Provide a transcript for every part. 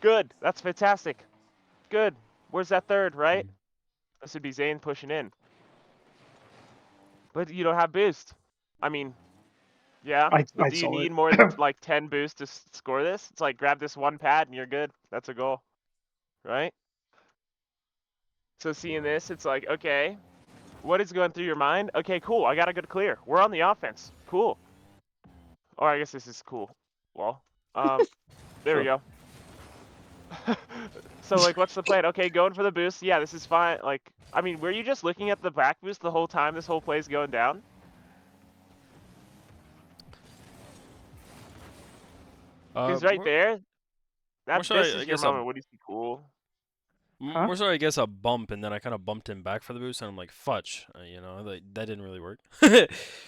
Good. That's fantastic. Good. Where's that third, right? This would be Zane pushing in. But you don't have boost. I mean, yeah. But I do you saw need it. more than like 10 boosts to score this? It's like grab this one pad and you're good. That's a goal, right? So seeing this, it's like, okay, what is going through your mind? Okay, cool. I got a good clear. We're on the offense. Cool. Or I guess this is cool. Well, there we Sure. go. So like, what's the plan? Okay, going for the boost. Yeah, this is fine. Like, I mean, were you just looking at the back boost the whole time this whole play's going down? Because right More, there, more so, this I is your guess a moment. What do you see? Cool. Huh? more so, I guess a bump, and then I kind of bumped him back for the boost, and I'm like, fudge, that didn't really work.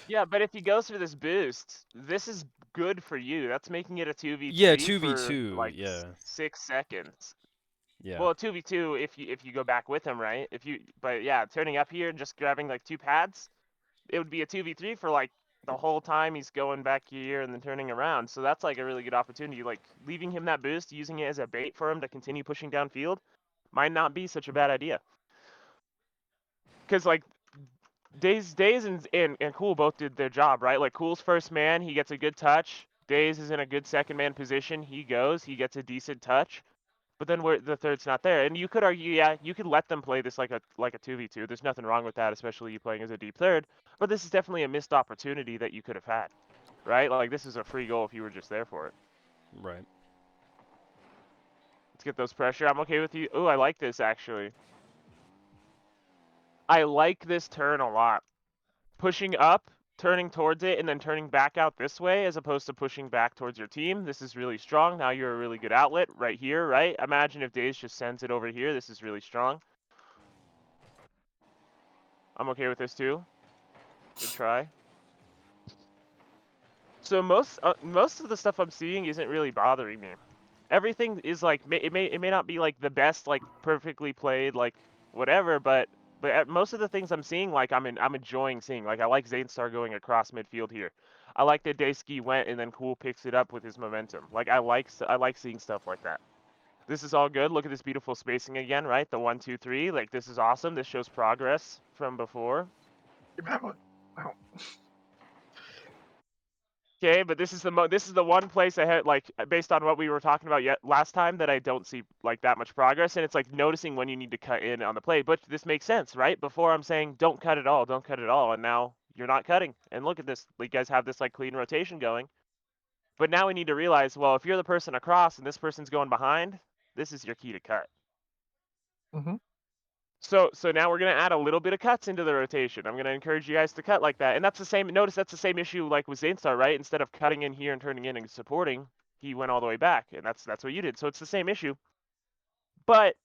Yeah, but if he goes for this boost, this is good for you. That's making it a Yeah, 2v3 for 2v2. like Yeah, 6 seconds. yeah, Well, 2v2 if you go back with him, right? But yeah, turning up here and just grabbing like 2 pads, it would be a 2v3 for like the whole time he's going back here and then turning around. So that's like a really good opportunity. Like leaving him that boost, using it as a bait for him to continue pushing downfield, might not be such a bad idea. Because like Days and Cool both did their job, right? Like Cool's first man, he gets a good touch. Days is in a good second man position. He gets a decent touch. But then where the third's not there. And you could argue, yeah, you could let them play this like a 2v2. There's nothing wrong with that, especially you playing as a deep third. But this is definitely a missed opportunity that you could have had. Right? Like this is a free goal if you were just there for it. right. Let's get those pressure. I'm okay with you. Oh, I like this actually. I like this turn a lot. Pushing up, turning towards it, and then turning back out this way as opposed to pushing back towards your team. This is really strong. Now you're a really good outlet right here, right? Imagine if Days just sends it over here. This is really strong. I'm okay with this too. Good try. So most of the stuff I'm seeing isn't really bothering me. Everything is like it may not be like the best like perfectly played like whatever, but most of the things I'm seeing like I'm enjoying seeing. Like I like Zanestar going across midfield here. I like that Daysky went and then Cool picks it up with his momentum. Like I like seeing stuff like that. This is all good. Look at this beautiful spacing again, right? The 1-2-3. Like this is awesome. This shows progress from before. Wow. Okay, but this is the one place I had like based on what we were talking about yet last time that I don't see like that much progress, and it's like noticing when you need to cut in on the play. But this makes sense, right? Before I'm saying don't cut it all, don't cut it all, and now you're not cutting. And look at this, you guys have this like clean rotation going. But now we need to realize, well, if you're the person across and this person's going behind, this is your key to cut. Mm-hmm. So now we're gonna add a little bit of cuts into the rotation. I'm gonna encourage you guys to cut like that, and that's the same. Notice that's the same issue like with Zanestar, right? Instead of cutting in here and turning in and supporting, he went all the way back, and that's what you did. So it's the same issue. But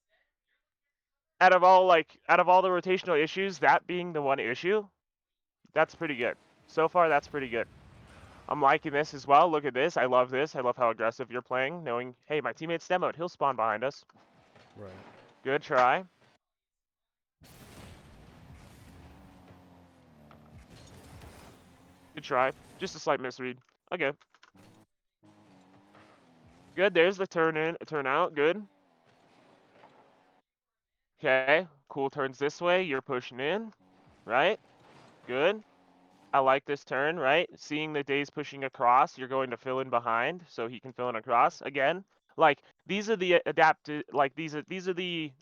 out of all the rotational issues, that being the one issue, that's pretty good. So far, that's pretty good. I'm liking this as well. Look at this. I love this. I love how aggressive you're playing, knowing, hey, my teammate's demoed. He'll spawn behind us. Right. Good try. Good try. Just a slight misread. Okay. Good. There's the turn out. Good. Okay. Cool turns this way. You're pushing in. Right? Good. I like this turn, right? Seeing the Days pushing across, you're going to fill in behind so he can fill in across. Again, like these are the adapted like these are the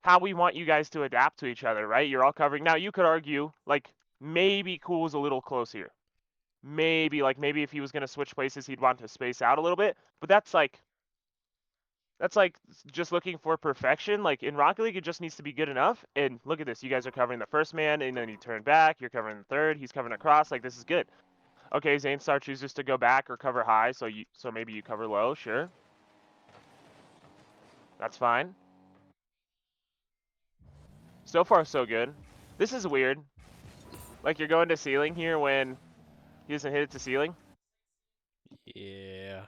how we want you guys to adapt to each other, right? You're all covering. Now you could argue like maybe Cool's a little close here. Maybe if he was going to switch places, he'd want to space out a little bit, but that's like just looking for perfection. Like in Rocket League, it just needs to be good enough. And look at this. You guys are covering the first man, and then you turn back. You're covering the third. He's covering across. Like this is good. Okay, Zanestar chooses to go back or cover high, so maybe you cover low. Sure, that's fine. So far, so good. This is weird. Like you're going to ceiling here when he doesn't hit it to ceiling. Yeah.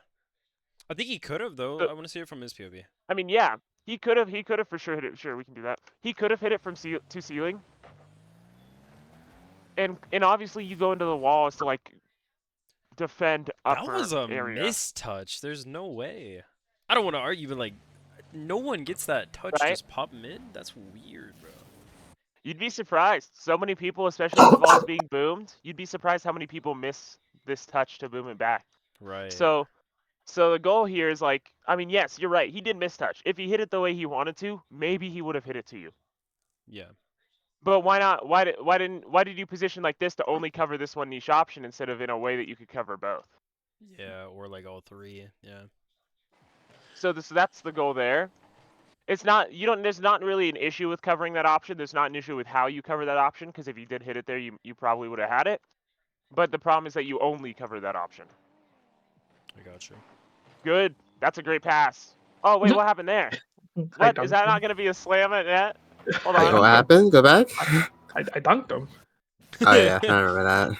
I think he could have though. So- I want to see it from his POV. I mean, yeah, he could have for sure hit it. Sure, we can do that. He could have hit it from to ceiling. And obviously you go into the walls to like defend upper That was a area, mistouch. There's no way. I don't want to argue, but like, no one gets that touch right? just pop mid. That's weird, bro. You'd be surprised. So many people, especially if the ball's being boomed, you'd be surprised how many people miss this touch to boom it back. Right. So the goal here is like, I mean, yes, you're right. He did miss touch. If he hit it the way he wanted to, maybe he would have hit it to you. Yeah. But why not? Why did you position like this to only cover this one niche option instead of in a way that you could cover both? Yeah, or like all three. Yeah. So that's the goal there. It's not there's not really an issue with covering that option. There's not an issue with how you cover that option, because if you did hit it there, you probably would have had it. But the problem is that you only cover that option. I got you. Good. That's a great pass. Oh wait, what happened there? I What is that dunked not him. going to be a slam at net? Hold I on. dunked What him. happened? Go back. I dunked him. Oh yeah, I remember that.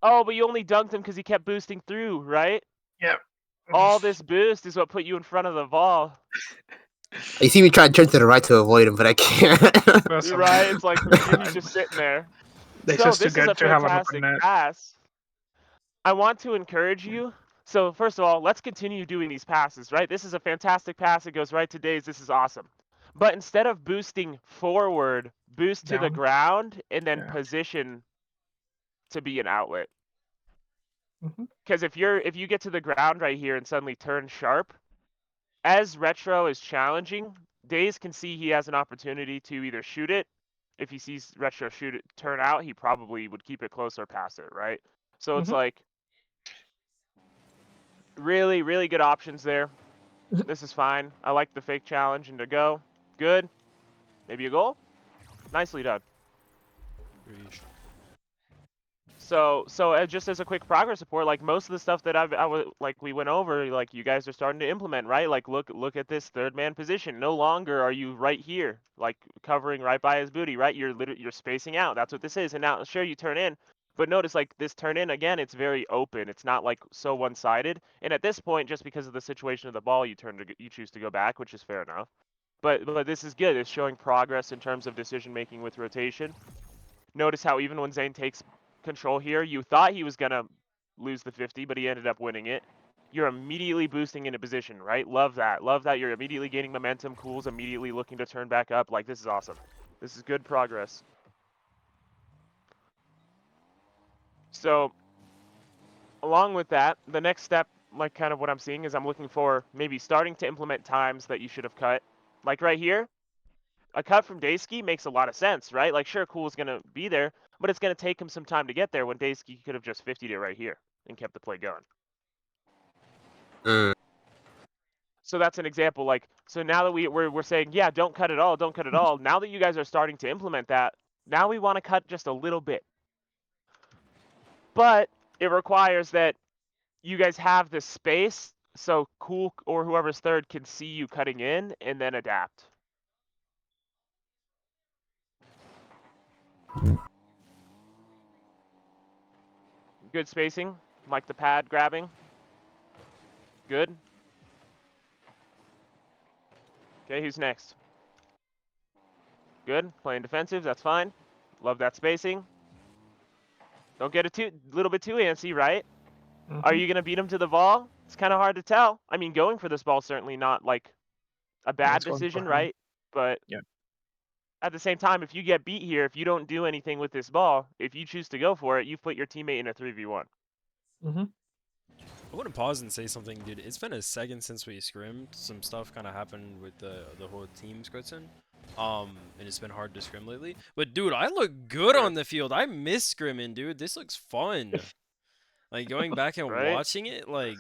Oh, but you only dunked him because he kept boosting through, right? Yep. All this boost is what put you in front of the ball. You see me try to turn to the right to avoid him, but I can't. That's You're right. amazing. It's like he's just sitting there. They're So just too this is a good to have an open fantastic net. pass. I want to encourage you. So first of all, let's continue doing these passes, right? This is a fantastic pass. It goes right to Days. This is awesome. But instead of boosting forward, boost to the Down. ground and then Yeah. position to be an outlet. Mhm. Because if you get to the ground right here and suddenly turn sharp, as Retro is challenging, Days can see he has an opportunity to either shoot it. If he sees Retro shoot it, turn out, he probably would keep it close or pass it, right? So it's Mhm. like really, really good options there. This is fine. I like the fake challenge and to go. Good. Maybe a goal. Nicely done. Reach. So just as a quick progress report, like most of the stuff that we went over, like you guys are starting to implement, right? Like look at this third man position. No longer are you right here, like covering right by his booty, right? You're spacing out. That's what this is. And now sure you turn in, but notice like this turn in again, it's very open. It's not like so one-sided. And at this point, just because of the situation of the ball, you choose to go back, which is fair enough. But this is good. It's showing progress in terms of decision making with rotation. Notice how even when Zane takes control here, you thought he was gonna lose the 50, but he ended up winning it. You're immediately boosting into position, right? Love that. Love that you're immediately gaining momentum. Cool's immediately looking to turn back up. Like, this is awesome. This is good progress. So, along with that, the next step, like kind of what I'm seeing, is I'm looking for maybe starting to implement times that you should have cut. Like right here, a cut from Daysky makes a lot of sense, right? Like, sure, Cool's going to be there, but it's going to take him some time to get there when Daysky could have just 50'd it right here and kept the play going. Mm. So that's an example. Like, so now that we're saying, yeah, don't cut it all, don't cut it all. Now that you guys are starting to implement that, now we want to cut just a little bit. But it requires that you guys have the space so Cool or whoever's third can see you cutting in and then adapt. Good spacing, like the pad grabbing. Good. Okay, who's next? Good, playing defensive, that's fine. Love that spacing. Don't get it little bit too antsy, right? Are Mhm. you gonna beat him to the ball? It's kind of hard to tell. I mean, going for this ball certainly not like a bad it's going decision, behind. right? But Yeah. at the same time, if you get beat here, if you don't do anything with this ball, if you choose to go for it, you've put your teammate in a 3v1. Mhm. I want to pause and say something, dude. It's been a second since we scrimmed. Some stuff kind of happened with the whole team scrimming. And it's been hard to scrim lately. But dude, I look good Sure. on the field. I miss scrimming, dude. This looks fun. Like going back and Right? watching it, like,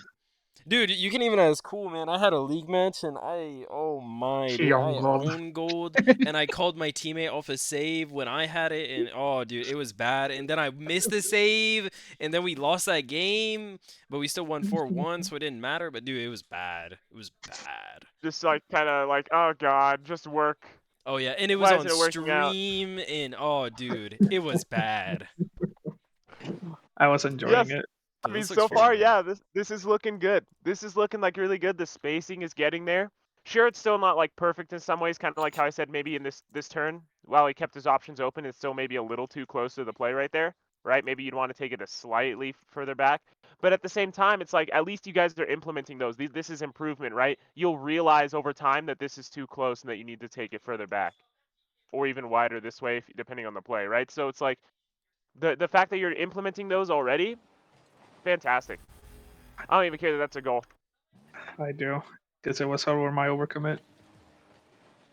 dude, you can even ask Cool, man. I had a league match and oh my, He dude, I on gold. own gold and I called my teammate off a save when I had it, and oh, dude, it was bad. And then I missed the save, and then we lost that game, but we still won 4-1, so it didn't matter. But dude, it was bad. It was bad. Just like kind of like, oh god, just work. Oh yeah, and it was Why on isn't it working out? stream, and oh, dude, it was bad. I was enjoying Yes. it. I mean, this looks so fun, far, though. yeah, this is looking good. This is looking like really good. The spacing is getting there. Sure, it's still not like perfect in some ways, kind of like how I said maybe in this turn, while he kept his options open, it's still maybe a little too close to the play right there, right? Maybe you'd want to take it a slightly further back. But at the same time, it's like at least you guys are implementing those. This is improvement, right? You'll realize over time that this is too close and that you need to take it further back, or even wider this way, depending on the play, right? So it's like the fact that you're implementing those already, fantastic. I don't even care that that's a goal, I do. Because it was over my overcommit.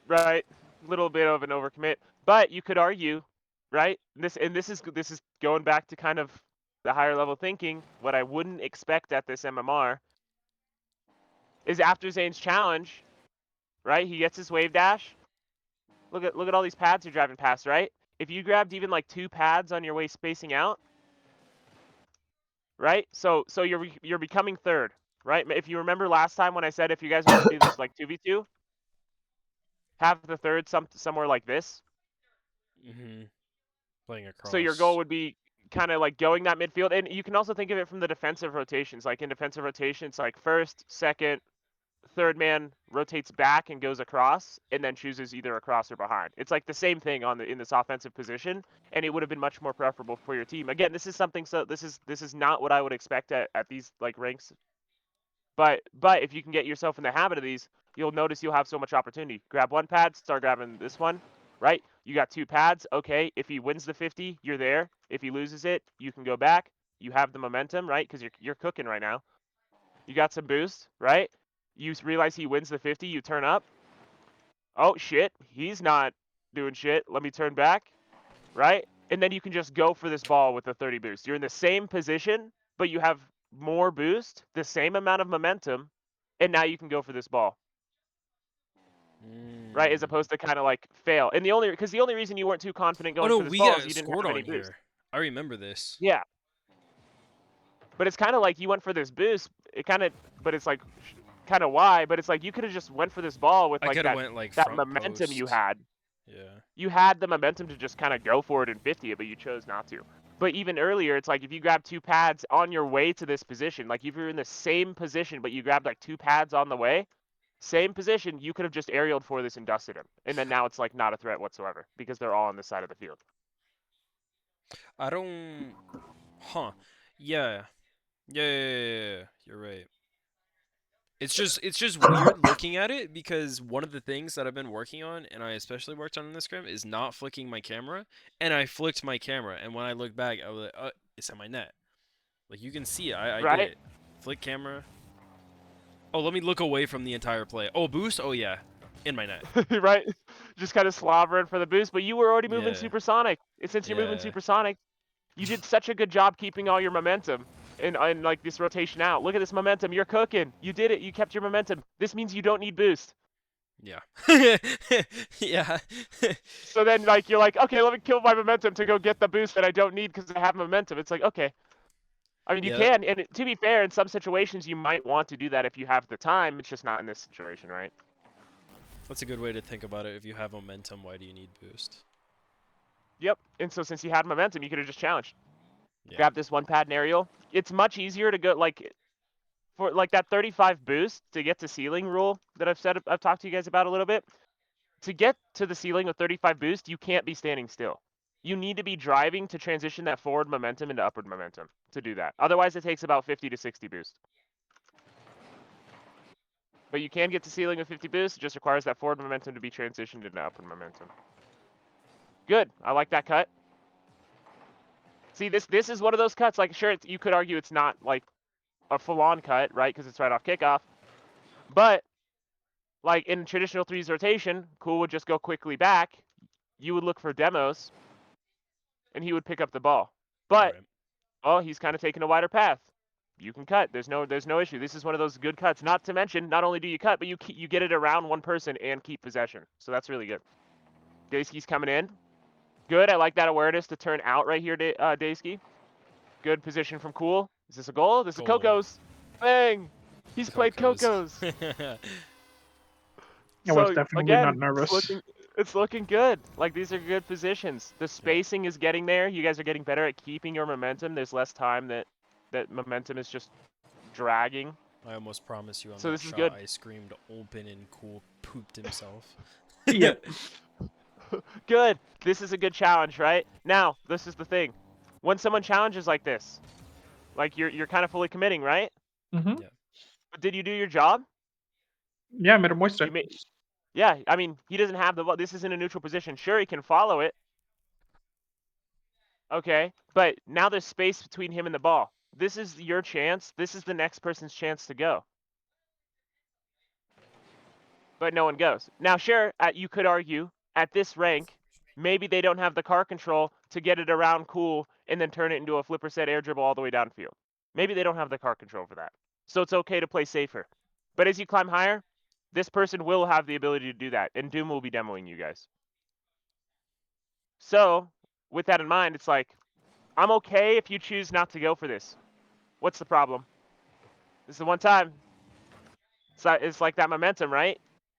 right? Little bit of an overcommit, but you could argue, right? This is going back to kind of the higher level thinking. What I wouldn't expect at this MMR is after Zane's challenge, right? He gets his wave dash. Look at all these pads you're driving past, right? If you grabbed even like 2 pads on your way spacing out, right? So you're becoming third, right? If you remember last time when I said if you guys want to do this like 2v2, have the third somewhere like this. Playing across. So your goal would be kind of like going that midfield, and you can also think of it from the defensive rotations. Like in defensive rotations, like first, second, third man rotates back and goes across, and then chooses either across or behind. It's like the same thing in this offensive position, and it would have been much more preferable for your team. Again, this is something. So this is not what I would expect at these like ranks. But if you can get yourself in the habit of these, you'll notice you'll have so much opportunity. Grab one pad, start grabbing this one, right? You got 2 pads. Okay, if he wins the 50, you're there. If he loses it, you can go back. You have the momentum, right? Because you're cooking right now. You got some boost, right? You realize he wins the 50, you turn up. Oh shit, he's not doing shit. Let me turn back, right? And then you can just go for this ball with the 30 boost. You're in the same position, but you have more boost, the same amount of momentum, and now you can go for this ball, right? As opposed to kind of like fail. And the only reason you weren't too confident Oh going no, for this we ball got is you didn't scored have on any boost. here. I remember this. Yeah. But it's kind of like you went for this boost. But it's like kind of why, but it's like you could have just went for this ball with I like could have that went like that front momentum post. you had. Yeah. You had the momentum to just kind of go for it and 50 it, but you chose not to. But even earlier, it's like if you grab 2 pads on your way to this position, like if you're in the same position, but you grabbed like 2 pads on the way, same position, you could have just aerialed for this and dusted him. And then now it's like not a threat whatsoever because they're all on this side of the field. I don't. Huh. Yeah. Yeah. You're right. It's just weird looking at it because one of the things that I've been working on, and I especially worked on in this scrim, is not flicking my camera. And I flicked my camera, and when I look back, I was like, it's at my net. Like you can see it. I did Right? it. Flick camera. Oh, let me look away from the entire play. Oh, boost. Oh yeah, in my net. Right? Just kind of slobbering for the boost, but you were already moving Yeah. supersonic. And since you're moving Yeah. supersonic, you did such a good job keeping all your momentum in like this rotation out. Look at this momentum. You're cooking. You did it. You kept your momentum. This means you don't need boost. Yeah. Yeah. So then like you're like, okay, let me kill my momentum to go get the boost that I don't need because I have momentum. It's like, okay. I mean, you Yeah, can, and to be fair, in some situations you might want to do that if you have the time. It's just not in this situation, right? That's a good way to think about it. If you have momentum, why do you need boost? Yep. And so since you had momentum, you could have just challenged. Yeah. Grab this 1 pad and aerial. It's much easier to go like for like that 35 boost to get to ceiling rule that I've talked to you guys about a little bit. To get to the ceiling with 35 boost, you can't be standing still. You need to be driving to transition that forward momentum into upward momentum to do that. Otherwise, it takes about 50 to 60 boost. But you can get to ceiling with 50 boost. It just requires that forward momentum to be transitioned into upward momentum. Good. I like that cut. See, this is one of those cuts. Like, sure, you could argue it's not like a full-on cut, right? Because it's right off kickoff. But like in traditional 3's rotation, Cool would just go quickly back. You would look for demos, and he would pick up the ball. But Right. oh, he's kind of taking a wider path. You can cut. There's no issue. This is one of those good cuts. Not to mention, not only do you cut, but you get it around one person and keep possession. So that's really good. Daysky's coming in. Good. I like that awareness to turn out right here, Daysky. Good position from Cool. Is this a goal? This is Goal. Coco's. Bang! He's played Coco's. Coco's. I was So, definitely again, not nervous. it's looking good. Like, these are good positions. The spacing is getting there. You guys are getting better at keeping your momentum. There's less time that that momentum is just dragging. I almost promise you on So that this is shot good. I screamed open and Cool pooped himself. Yep. Good. This is a good challenge, right? Now, this is the thing. When someone challenges like this, like you're kind of fully committing, right? Mm-hmm. But did you do your job? Yeah, I made a moisture. You made, yeah, I mean, he doesn't have the ball. This is in a neutral position. Sure, he can follow it. Okay, but now there's space between him and the ball. This is your chance. This is the next person's chance to go. But no one goes. Now, sure, you could argue at this rank, maybe they don't have the car control to get it around Cool and then turn it into a flipper set air dribble all the way downfield. Maybe they don't have the car control for that. So it's okay to play safer. But as you climb higher, this person will have the ability to do that, and Doom will be demoing you guys. So, with that in mind, it's like, I'm okay if you choose not to go for this. What's the problem? This is the one time. It's like that momentum, right?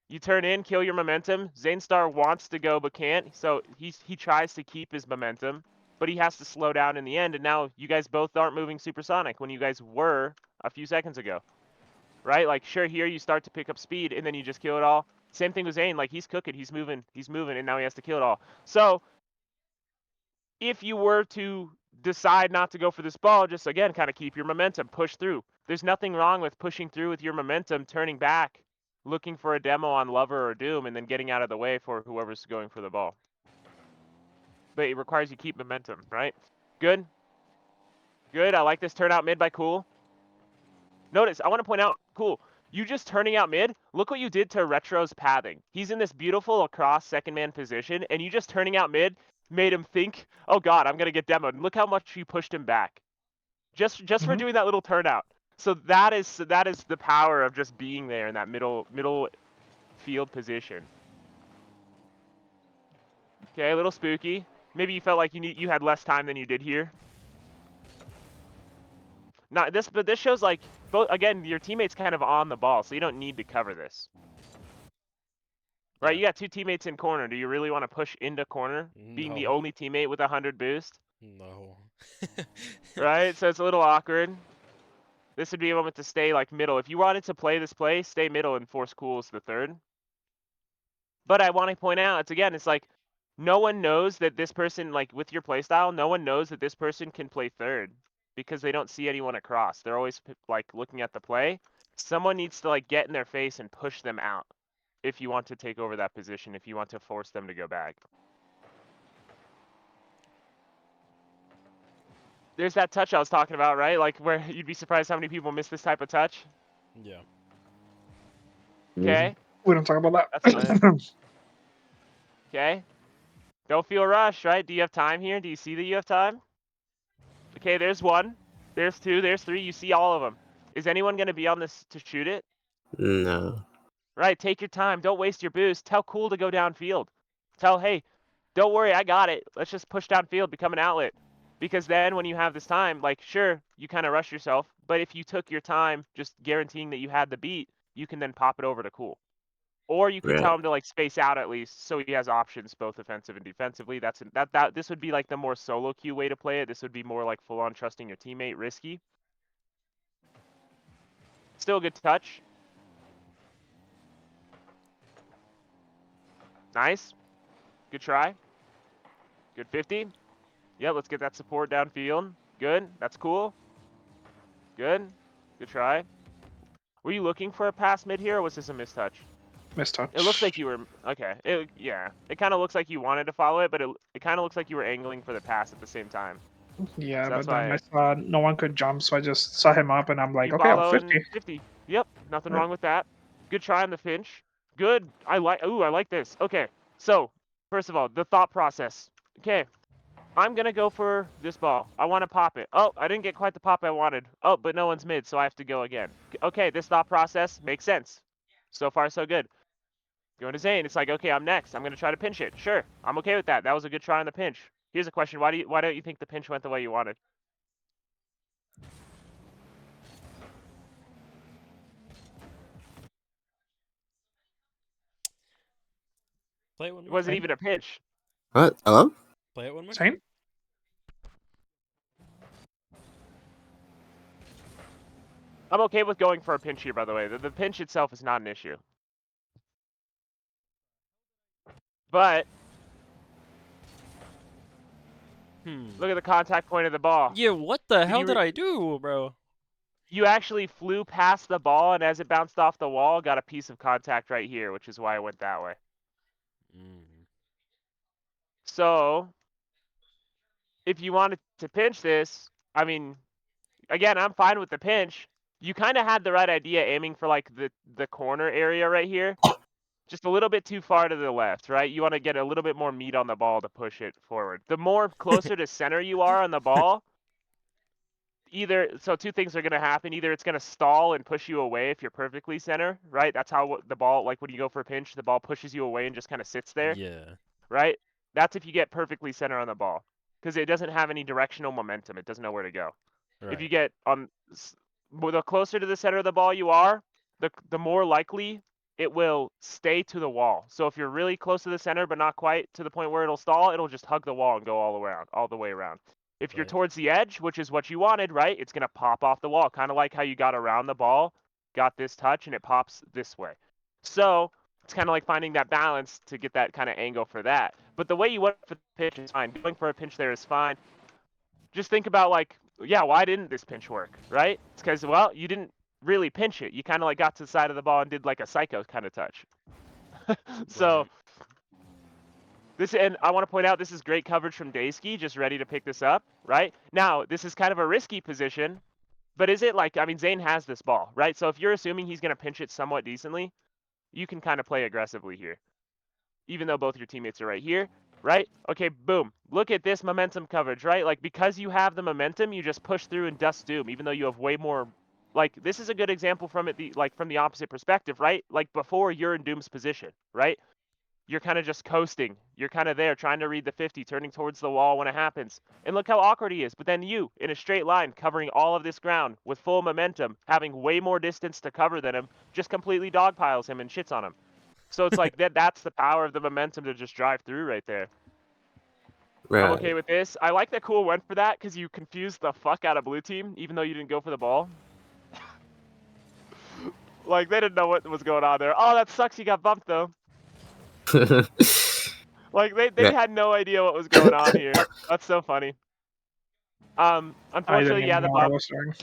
You turn in, kill your momentum. Zanestar wants to go but can't, so he tries to keep his momentum, but he has to slow down in the end, and now you guys both aren't moving supersonic when you guys were a few seconds ago. Right? Like, sure, here you start to pick up speed, and then you just kill it all. Same thing with Zane. Like, he's cooking, he's moving, and now he has to kill it all. So, if you were to decide not to go for this ball, just, again, kind of keep your momentum, push through. There's nothing wrong with pushing through with your momentum, turning back, looking for a demo on Lover or Doom, and then getting out of the way for whoever's going for the ball. But it requires you keep momentum, right? Good. Good. I like this turnout mid by Cool. Notice, I want to point out, Cool, you just turning out mid, look what you did to Retro's pathing. He's in this beautiful across second man position, and you just turning out mid made him think, oh god, I'm going to get demoed. And look how much you pushed him back. Just for Mhm. doing that little turnout. So that is the power of just being there in that middle field position. Okay, a little spooky. Maybe you felt like you had less time than you did here. Not this, but this shows like both, again, your teammate's kind of on the ball, so you don't need to cover this. Right, Yeah. you got two teammates in corner. Do you really want to push into corner, being the No. only teammate with 100 boost? No. Right, so it's a little awkward. This would be a moment to stay like middle. If you wanted to play this play, stay middle and force Cool as the third. But I want to point out, it's like, no one knows that this person, like with your playstyle, no one knows that this person can play third because they don't see anyone across. They're always like looking at the play. Someone needs to like get in their face and push them out if you want to take over that position, if you want to force them to go back. There's that touch I was talking about, right? Like where you'd be surprised how many people miss this type of touch. Yeah. Okay, We don't talk about that's that. fine. Okay, don't feel rushed, right? Do you have time here? Do you see that you have time? Okay, there's one. There's two. There's three. You see all of them. Is anyone going to be on this to shoot it? No. Right, take your time. Don't waste your boost. Tell Cool to go downfield. Tell, hey, don't worry, I got it. Let's just push downfield, become an outlet. Because then when you have this time, like, sure, you kind of rush yourself. But if you took your time, just guaranteeing that you had the beat, you can then pop it over to Cool. Or you could Right. tell him to like space out at least, so he has options both offensive and defensively. This would be like the more solo queue way to play it. This would be more like full on trusting your teammate, risky. Still a good touch. Nice. Good try. Good 50. Yeah, let's get that support downfield. Good. That's cool. Good. Good try. Were you looking for a pass mid here, or was this a mistouch? Mistouch. It looks like you were, okay. Yeah. It kind of looks like you wanted to follow it, but it kind of looks like you were angling for the pass at the same time. Yeah, So but that's then I why saw no one could jump, so I just saw him up, and I'm like, you okay, I'll follow 50. and 50. Yep, nothing Right. wrong with that. Good try on the Finch. Good. I like this. Okay, so first of all, the thought process. Okay, I'm gonna go for this ball. I want to pop it. Oh, I didn't get quite the pop I wanted. Oh, but no one's mid, so I have to go again. Okay, this thought process makes sense. So far, so good. Going to Zane, it's like, okay, I'm next. I'm gonna try to pinch it. Sure, I'm okay with that. That was a good try on the pinch. Here's a question: why don't you think the pinch went the way you wanted? Play it one It more. wasn't Zane? even a pinch. What? Hello? Play it one more. Same? I'm okay with going for a pinch here, by the way. The pinch itself is not an issue. But look at the contact point of the ball. Yeah, what the hell you did re- I do, bro? You actually flew past the ball, and as it bounced off the wall, got a piece of contact right here, which is why I went that way. So, if you wanted to pinch this, I mean, again, I'm fine with the pinch. You kind of had the right idea aiming for like the corner area right here. Just a little bit too far to the left, right? You want to get a little bit more meat on the ball to push it forward. The more closer to center you are on the ball, so two things are going to happen. Either it's going to stall and push you away if you're perfectly center, right? That's how the ball, like when you go for a pinch, the ball pushes you away and just kind of sits there, Yeah. right? That's if you get perfectly center on the ball because it doesn't have any directional momentum. It doesn't know where to go. Right. If you get the closer to the center of the ball you are, the more likely it will stay to the wall. So if you're really close to the center but not quite to the point where it'll stall, it'll just hug the wall and go all the way around. If you're Right. towards the edge, which is what you wanted, right? It's gonna pop off the wall, kind of like how you got around the ball, got this touch, and it pops this way. So it's kind of like finding that balance to get that kind of angle for that. But the way you went for the pitch is fine. Going for a pinch there is fine. Just think about like, yeah, why didn't this pinch work, right? It's because, well, you didn't really pinch it. You kind of like got to the side of the ball and did like a psycho kind of touch. So Right. and I want to point out this is great coverage from Daysky, just ready to pick this up, right? Now, this is kind of a risky position, but is it like, I mean, Zane has this ball, right? So if you're assuming he's going to pinch it somewhat decently, you can kind of play aggressively here, even though both your teammates are right here, right? Okay, boom. Look at this momentum coverage, right? Like, because you have the momentum, you just push through and dust Doom, even though you have way more. Like, this is a good example from from the opposite perspective, right? Like, before you're in Doom's position, right? You're kind of just coasting. You're kind of there trying to read the 50, turning towards the wall when it happens. And look how awkward he is. But then you, in a straight line, covering all of this ground with full momentum, having way more distance to cover than him, just completely dogpiles him and shits on him. So it's like that's the power of the momentum to just drive through right there. I'm Right. okay with this. I like that Cool went for that because you confused the fuck out of blue team, even though you didn't go for the ball. Like, they didn't know what was going on there. Oh, that sucks. You got bumped, though. Like, they Yeah. had no idea what was going on here. That's so funny. I didn't Unfortunately, even yeah, the know what I bump. was doing.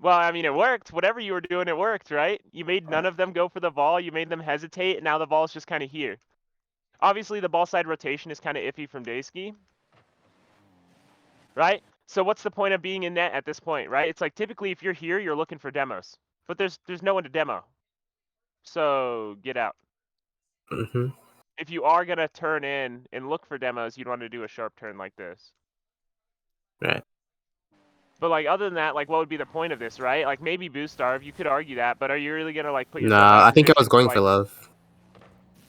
Well, I mean, it worked. Whatever you were doing, it worked, right? You made none of them go for the ball. You made them hesitate, and now the ball's just kind of here. Obviously, the ball side rotation is kind of iffy from Daysky. Right? So what's the point of being in net at this point, right? It's like typically if you're here, you're looking for demos. But there's no one to demo. So get out. hmm If you are gonna turn in and look for demos, you'd want to do a sharp turn like this. Right. But like other than that, like what would be the point of this, right? Like maybe boost starve, you could argue that, but are you really gonna like put yourself Nah, out I of think I position was going for like, love.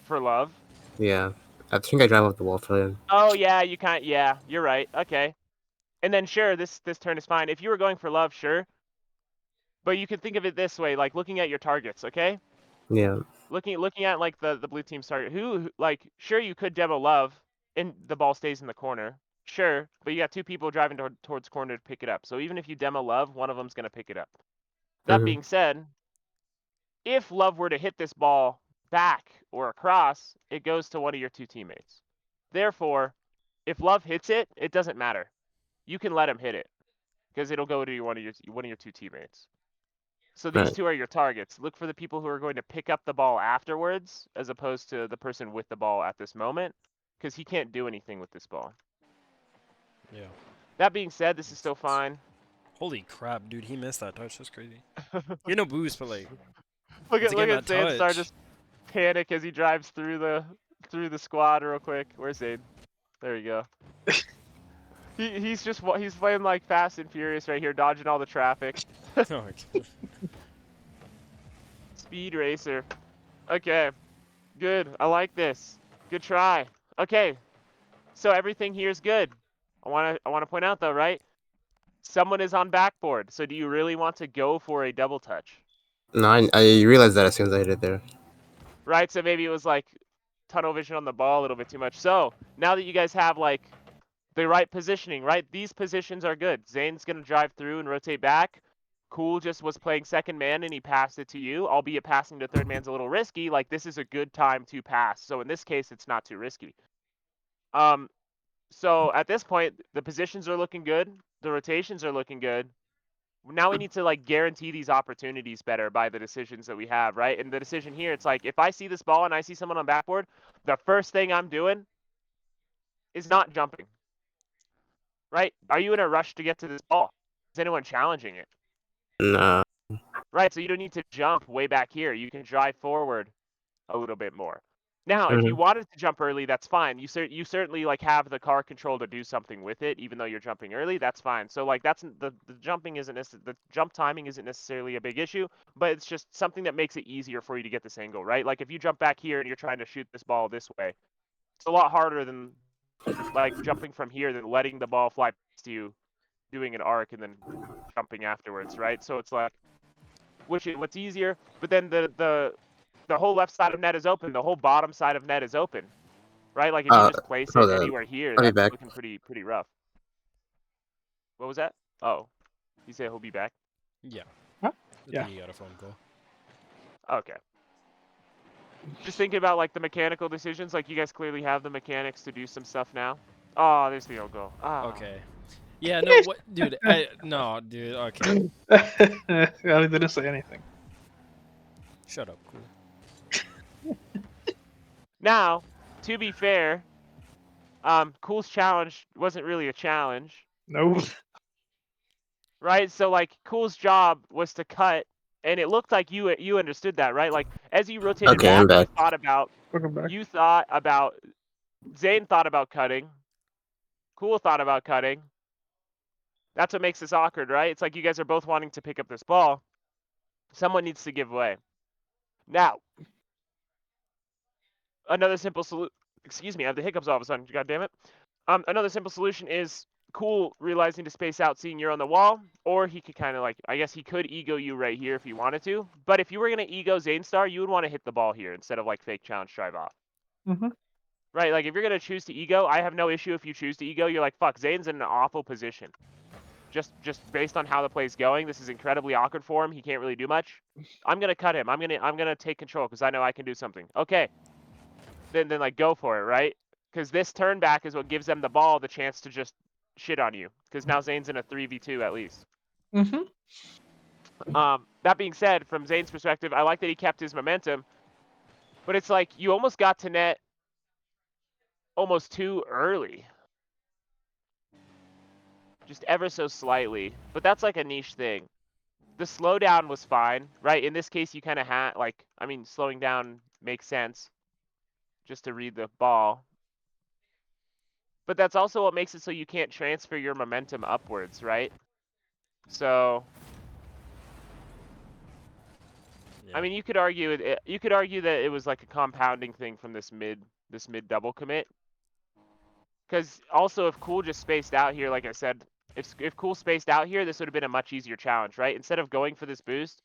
for love? Yeah. I think I drive off the wall for him. Oh yeah, you can't. Yeah, you're right. Okay. And then sure, this turn is fine. If you were going for love, sure. But you can think of it this way, like looking at your targets, okay? Yeah. Looking at like the blue team's target, who like sure you could demo love and the ball stays in the corner, sure, but you got two people driving towards corner to pick it up. So even if you demo love, one of them's gonna pick it up. That hmm being said, if love were to hit this ball back or across, it goes to one of your two teammates. Therefore, if love hits it, it doesn't matter. You can let him hit it because it'll go to one of your two teammates. So these Right. two are your targets. Look for the people who are going to pick up the ball afterwards, as opposed to the person with the ball at this moment, because he can't do anything with this ball. Yeah. That being said, this is still fine. Holy crap, dude, he missed that touch. That's crazy. He had no boost, but like, Look Once at again, that Zandstar touch. just panic as he drives through the squad real quick. Where's Zane? There you go. He's playing like Fast and Furious right here, dodging all the traffic. oh my god. Speed racer. Okay. Good. I like this. Good try. Okay. So everything here is good. I want to point out though, right? Someone is on backboard. So do you really want to go for a double touch? No, I realized that as soon as I hit it there. Right? So maybe it was like tunnel vision on the ball a little bit too much. So now that you guys have like the right positioning, right? These positions are good. Zane's going to drive through and rotate back. Cool just was playing second man and he passed it to you, albeit passing to third man's a little risky. Like, this is a good time to pass. So in this case, it's not too risky. So at this point, the positions are looking good. The rotations are looking good. Now we need to like guarantee these opportunities better by the decisions that we have, right? And the decision here, it's like, if I see this ball and I see someone on backboard, the first thing I'm doing is not jumping, right? Are you in a rush to get to this ball? Is anyone challenging it? Nah. Right, so you don't need to jump way back here. You can drive forward a little bit more. Now, if you wanted to jump early, that's fine. You certainly like have the car control to do something with it, even though you're jumping early. That's fine. So like that's the jumping isn't the jump timing isn't necessarily a big issue, but it's just something that makes it easier for you to get this angle, right? Like if you jump back here and you're trying to shoot this ball this way, it's a lot harder than like jumping from here than letting the ball fly past you, doing an arc and then jumping afterwards, right? So it's like what's easier, but then the whole left side of net is open. The whole bottom side of net is open, right? Like if you just place it hold up. anywhere here, I'll be that's back. looking pretty rough. What was that? Oh, he said he'll be back. Yeah. Huh? I Yeah. think he got a phone call. Okay. Just thinking about like the mechanical decisions. Like you guys clearly have the mechanics to do some stuff now. Oh, there's the old goal. Ah. Okay. Yeah, no, what, dude? No, dude. Okay, I didn't say anything. shut up, cool. Now, to be fair, Cool's challenge wasn't really a challenge. No. Right? So like Cool's job was to cut, and it looked like you understood that, right? Like as you rotated Okay, I'm back, back. you thought about Zane thought about cutting. Cool thought about cutting. That's what makes this awkward, right? It's like you guys are both wanting to pick up this ball. Someone needs to give way. Now, another simple solution. Excuse me, I have the hiccups all of a sudden. God damn it. Another simple solution is Cool realizing to space out, seeing you're on the wall, or he could kind of like, I guess he could ego you right here if he wanted to. But if you were gonna ego Zane Star, you would want to hit the ball here instead of like fake challenge drive off. Mhm. Right? Like if you're gonna choose to ego, I have no issue if you choose to ego. You're like, fuck, Zane's in an awful position. Just based on how the play's going, this is incredibly awkward for him. He can't really do much. I'm gonna cut him. I'm gonna take control because I know I can do something. Okay. Then like go for it, right? Because this turn back is what gives them the ball the chance to just shit on you. Because now Zane's in a 3v2 at least. Mhm. That being said, from Zane's perspective, I like that he kept his momentum, but it's like you almost got to net almost too early. Just ever so slightly. But that's like a niche thing. The slowdown was fine, right? In this case, you kind of had, like, I mean, slowing down makes sense just to read the ball. But that's also what makes it so you can't transfer your momentum upwards, right? So, Yeah. I mean, you could argue that it was like a compounding thing from this mid double commit. Because also, if Cool just spaced out here, like I said, if Cool spaced out here, this would have been a much easier challenge, right? Instead of going for this boost,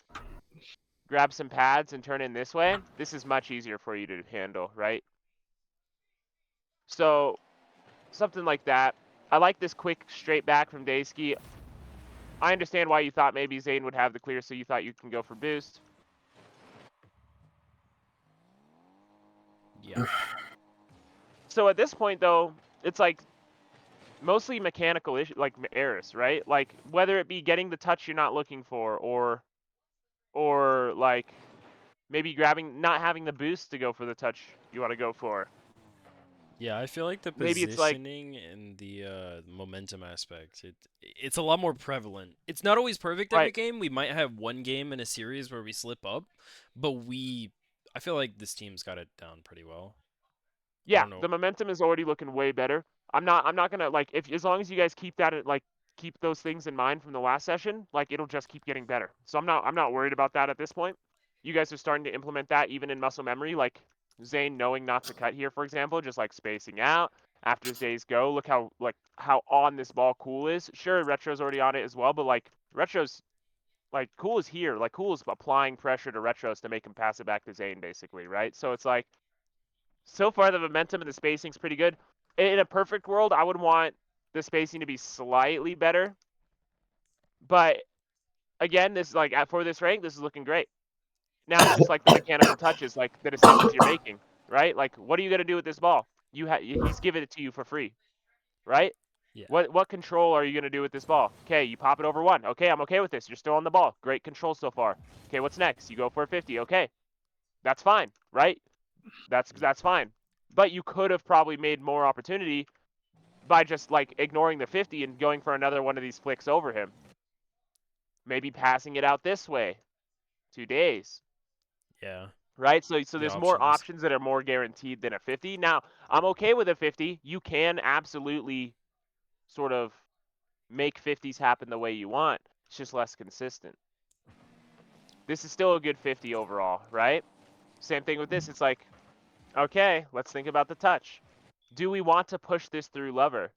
grab some pads and turn in this way, this is much easier for you to handle, right? So, something like that. I like this quick straight back from Daysky. I understand why you thought maybe Zane would have the clear, so you thought you can go for boost. Yeah. So at this point, though, it's like mostly mechanical issue, like errors, right? Like whether it be getting the touch you're not looking for, or like maybe not having the boost to go for the touch you want to go for. Yeah, I feel like the Maybe it's like- positioning and the momentum aspect, it's a lot more prevalent. It's not always perfect every Right. game. We might have one game in a series where we slip up, but I feel like this team's got it down pretty well. Yeah, don't know. the momentum is already looking way better. I'm not gonna like as long as you guys keep that like keep those things in mind from the last session, like it'll just keep getting better. So I'm not worried about that at this point. You guys are starting to implement that even in muscle memory, like Zane knowing not to cut here, for example, just like spacing out after his days go. Look how on this ball Cool is. Sure, Retro's already on it as well, but like Retro's like Cool is here. Like Cool is applying pressure to Retros to make him pass it back to Zane, basically, right? So it's like so far the momentum and the spacing's pretty good. In a perfect world, I would want the spacing to be slightly better. But again, this is like for this rank, this is looking great. Now it's just like the mechanical touches, like the decisions you're making, right? Like, what are you gonna do with this ball? He's giving it to you for free, right? Yeah. What control are you gonna do with this ball? Okay, you pop it over 1. Okay, I'm okay with this. You're still on the ball. Great control so far. Okay, what's next? You go for a 50. Okay, that's fine, right? That's fine. But you could have probably made more opportunity by just like ignoring the 50 and going for another one of these flicks over him. Maybe passing it out this way. 2 days. Yeah. Right? So The there's more options. options that are more guaranteed than a 50. Now, I'm okay with a 50. You can absolutely sort of make 50s happen the way you want. It's just less consistent. This is still a good 50 overall, right? Same thing with this. It's like, okay, let's think about the touch. Do we want to push this through Lover?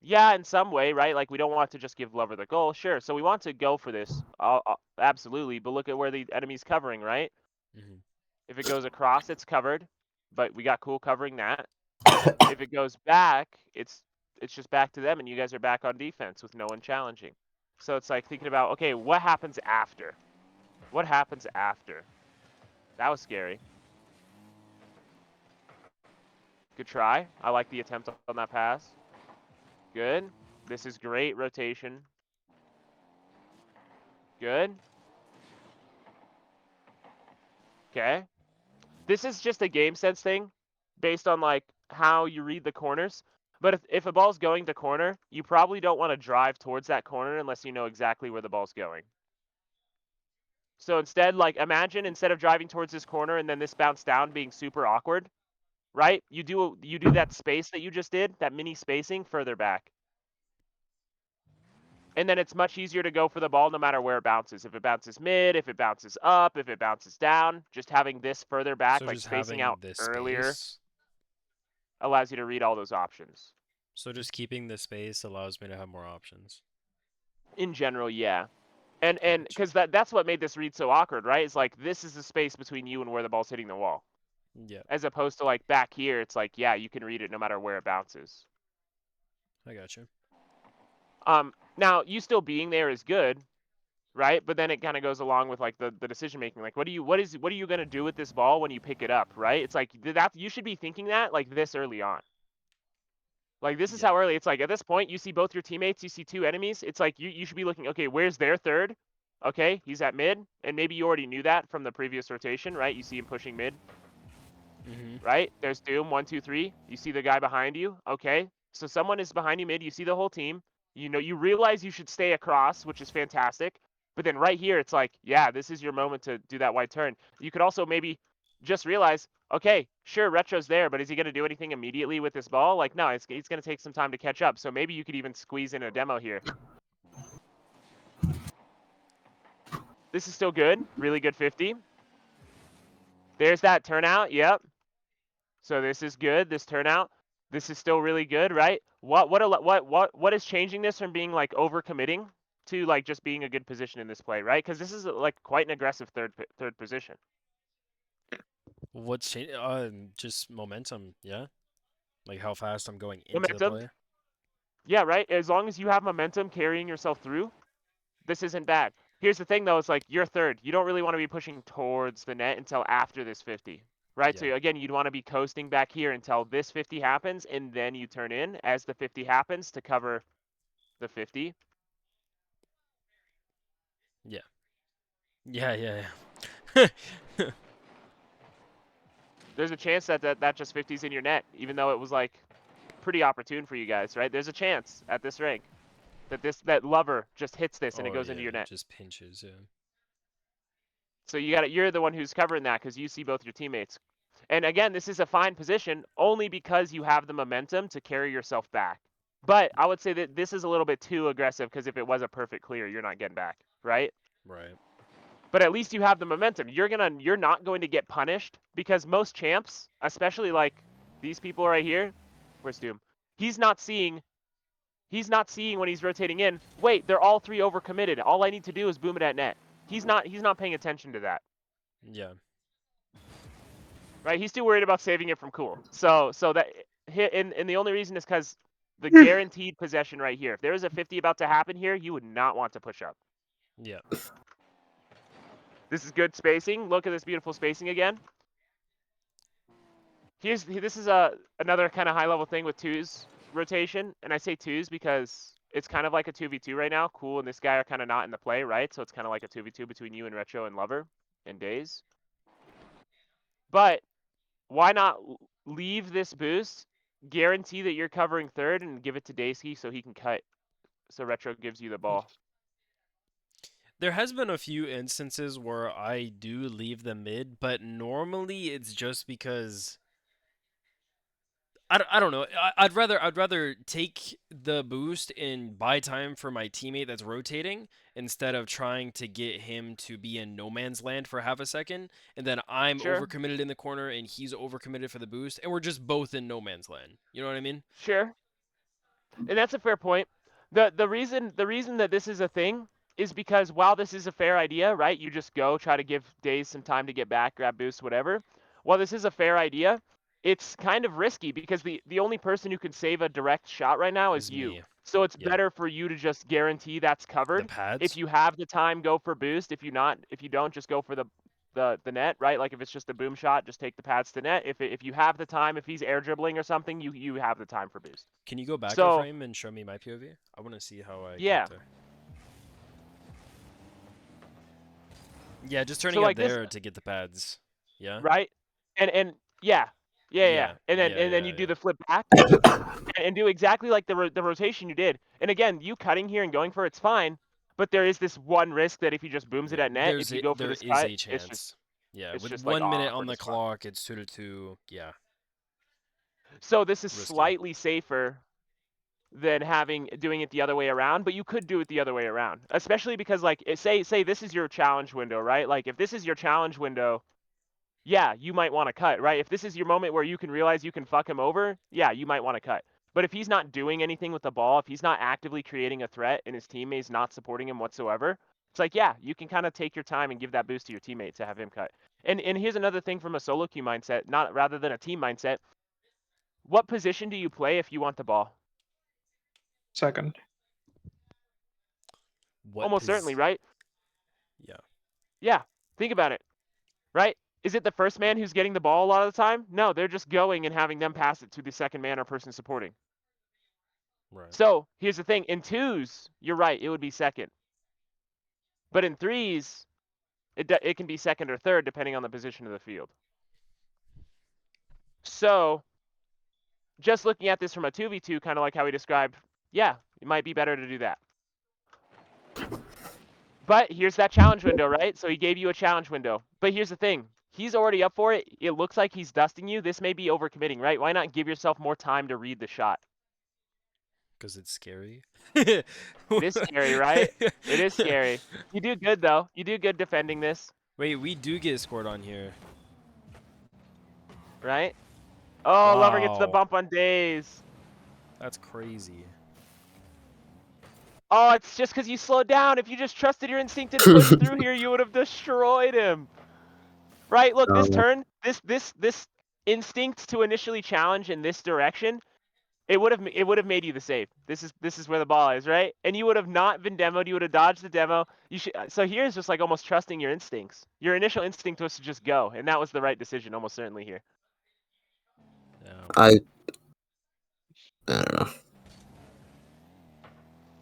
Yeah, in some way, right? Like, we don't want to just give Lover the goal. Sure, so we want to go for this. Absolutely, but look at where the enemy's covering, right? Mhm. If it goes across, it's covered, but we got cool covering that. If it goes back, it's just back to them, and you guys are back on defense with no one challenging. So it's like thinking about, okay, what happens after? What happens after? That was scary. Good try. I like the attempt on that pass. Good. This is great rotation. Good. Okay. This is just a game sense thing based on like how you read the corners. But if a ball's going to corner, you probably don't want to drive towards that corner unless you know exactly where the ball's going. So instead, like imagine instead of driving towards this corner and then this bounce down being super awkward, right? You do that space that you just did, that mini spacing further back. And then it's much easier to go for the ball no matter where it bounces. If it bounces mid, if it bounces up, if it bounces down, just having this further back, So like just spacing having out this earlier, space. allows you to read all those options. So just keeping the space allows me to have more options. In general, yeah. And Gotcha. because that's what made this read so awkward, right? It's like this is the space between you and where the ball's hitting the wall. Yeah, As opposed to like back here, it's like, yeah, you can read it no matter where it bounces. I got you. Now you still being there is good, right? But then it kind of goes along with like the decision making. Like, what are you gonna do with this ball when you pick it up, right? It's like that you should be thinking that like this early on. Like this is Yeah. how early it's like at this point you see both your teammates, you see 2 enemies. It's like you should be looking, okay, where's their third? Okay, he's at mid, and maybe you already knew that from the previous rotation, right? You see him pushing mid, Mhm. right? There's Doom 1, 2, 3. You see the guy behind you. Okay, so someone is behind you mid. You see the whole team. You know, you realize you should stay across, which is fantastic. But then right here, it's like, yeah, this is your moment to do that wide turn. You could also maybe just realize, okay, sure, Retro's there, but is he going to do anything immediately with this ball? Like, no, he's going to take some time to catch up. So maybe you could even squeeze in a demo here. This is still good. Really good 50. There's that turnout. Yep. So this is good. This turnout. This is still really good, right? What is changing this from being like overcommitting to like just being a good position in this play, right? Because this is like quite an aggressive third position. What's changed? Just momentum. Yeah. Like how fast I'm going into the Momentum. play. Yeah, right. As long as you have momentum carrying yourself through, this isn't bad. Here's the thing though, it's like you're third. You don't really want to be pushing towards the net until after this 50. Right? Yeah. So again, you'd want to be coasting back here until this 50 happens, and then you turn in as the 50 happens to cover the 50. Yeah. Yeah. Yeah. There's a chance that just 50's in your net, even though it was like pretty opportune for you guys, right? There's a chance at this rank that that Lover just hits this and it Oh goes into your yeah. net. Just pinches. Yeah. So you're the one who's covering that because you see both your teammates. And again, this is a fine position only because you have the momentum to carry yourself back. But I would say that this is a little bit too aggressive because if it was a perfect clear, you're not getting back, right? Right. But at least you have the momentum. You're not going to get punished because most champs, especially like these people right here, where's Doom? He's not seeing when he's rotating in, wait, they're all 3 overcommitted. All I need to do is boom it at net. He's not paying attention to that. Yeah. Right? He's too worried about saving it from cool. So that and the only reason is because the guaranteed possession right here. If there was a 50 about to happen here, you would not want to push up. Yeah. This is good spacing. Look at this beautiful spacing again. This is another kind of high level thing with twos rotation, and I say twos because it's kind of like a 2v2 right now. Cool and this guy are kind of not in the play, right? So it's kind of like a 2v2 between you and Retro and Lover and Days. But why not leave this boost, guarantee that you're covering third, and give it to Daysky so he can cut. So Retro gives you the ball. There has been a few instances where I do leave the mid, but normally it's just because I don't know. I'd rather take the boost and buy time for my teammate that's rotating instead of trying to get him to be in no man's land for half a second, and then I'm Sure. overcommitted in the corner and he's overcommitted for the boost, and we're just both in no man's land. You know what I mean? Sure. And that's a fair point. The reason that this is a thing is because while this is a fair idea, right? You just go try to give Days some time to get back, grab boost, whatever. While this is a fair idea, it's kind of risky because the only person who can save a direct shot right now is Is you. me. So it's Yeah. better for you to just guarantee that's The covered. pads. If you have the time, go for boost. If you don't, just go for the net, right? Like if it's just a boom shot, just take the pads to net. If you have the time, if he's air dribbling or something, you have the time for boost. Can you go back a So frame and show me my POV? I want to see how I yeah. get there. Yeah, just turning So up like this, there to get the pads. Yeah. right? And yeah. Yeah. And then you Yeah. do the flip back and do exactly like the rotation you did. And again, you cutting here and going for it's fine, but there is this one risk that if he just booms it Yeah, at net, if you go for there this is cut, a chance. Yeah, it's with just like 1 minute on awkward the as fuck. clock, it's 2-2. Yeah, So this is risky. slightly safer than doing it the other way around, but you could do it the other way around, especially because like say this is your challenge window, right? Like if this is your challenge window, yeah, you might want to cut, right? If this is your moment where you can realize you can fuck him over, yeah, you might want to cut. But if he's not doing anything with the ball, if he's not actively creating a threat and his teammates not supporting him whatsoever, it's like, yeah, you can kind of take your time and give that boost to your teammate to have him cut. And here's another thing from a solo queue mindset, not rather than a team mindset. What position do you play if you want the ball? Second. Almost certainly, right? Yeah. Yeah, think about it, right? Is it the first man who's getting the ball a lot of the time? No, they're just going and having them pass it to the second man or person supporting. Right. So here's the thing. In twos, you're right, it would be second. But in threes, it can be second or third depending on the position of the field. So just looking at this from a 2v2, kind of like how we described, yeah, it might be better to do that. But here's that challenge window, right? So he gave you a challenge window. But here's the thing. He's already up for it. It looks like he's dusting you. This may be overcommitting, right? Why not give yourself more time to read the shot? Because it's scary. It is scary, right? It is scary. You do good, though. You do good defending this. Wait, we do get scored on here. Right? Oh, Lover gets the Wow. bump on Days. That's crazy. Oh, it's just because you slowed down. If you just trusted your instinct and pushed through here, you would have destroyed him. Right? Look, this turn, this instinct to initially challenge in this direction, it would have made you the save. This is where the ball is, right? And you would have not been demoed. You would have dodged the demo. So here's just like almost trusting your instincts. Your initial instinct was to just go, and that was the right decision, almost certainly here. Yeah. I don't know.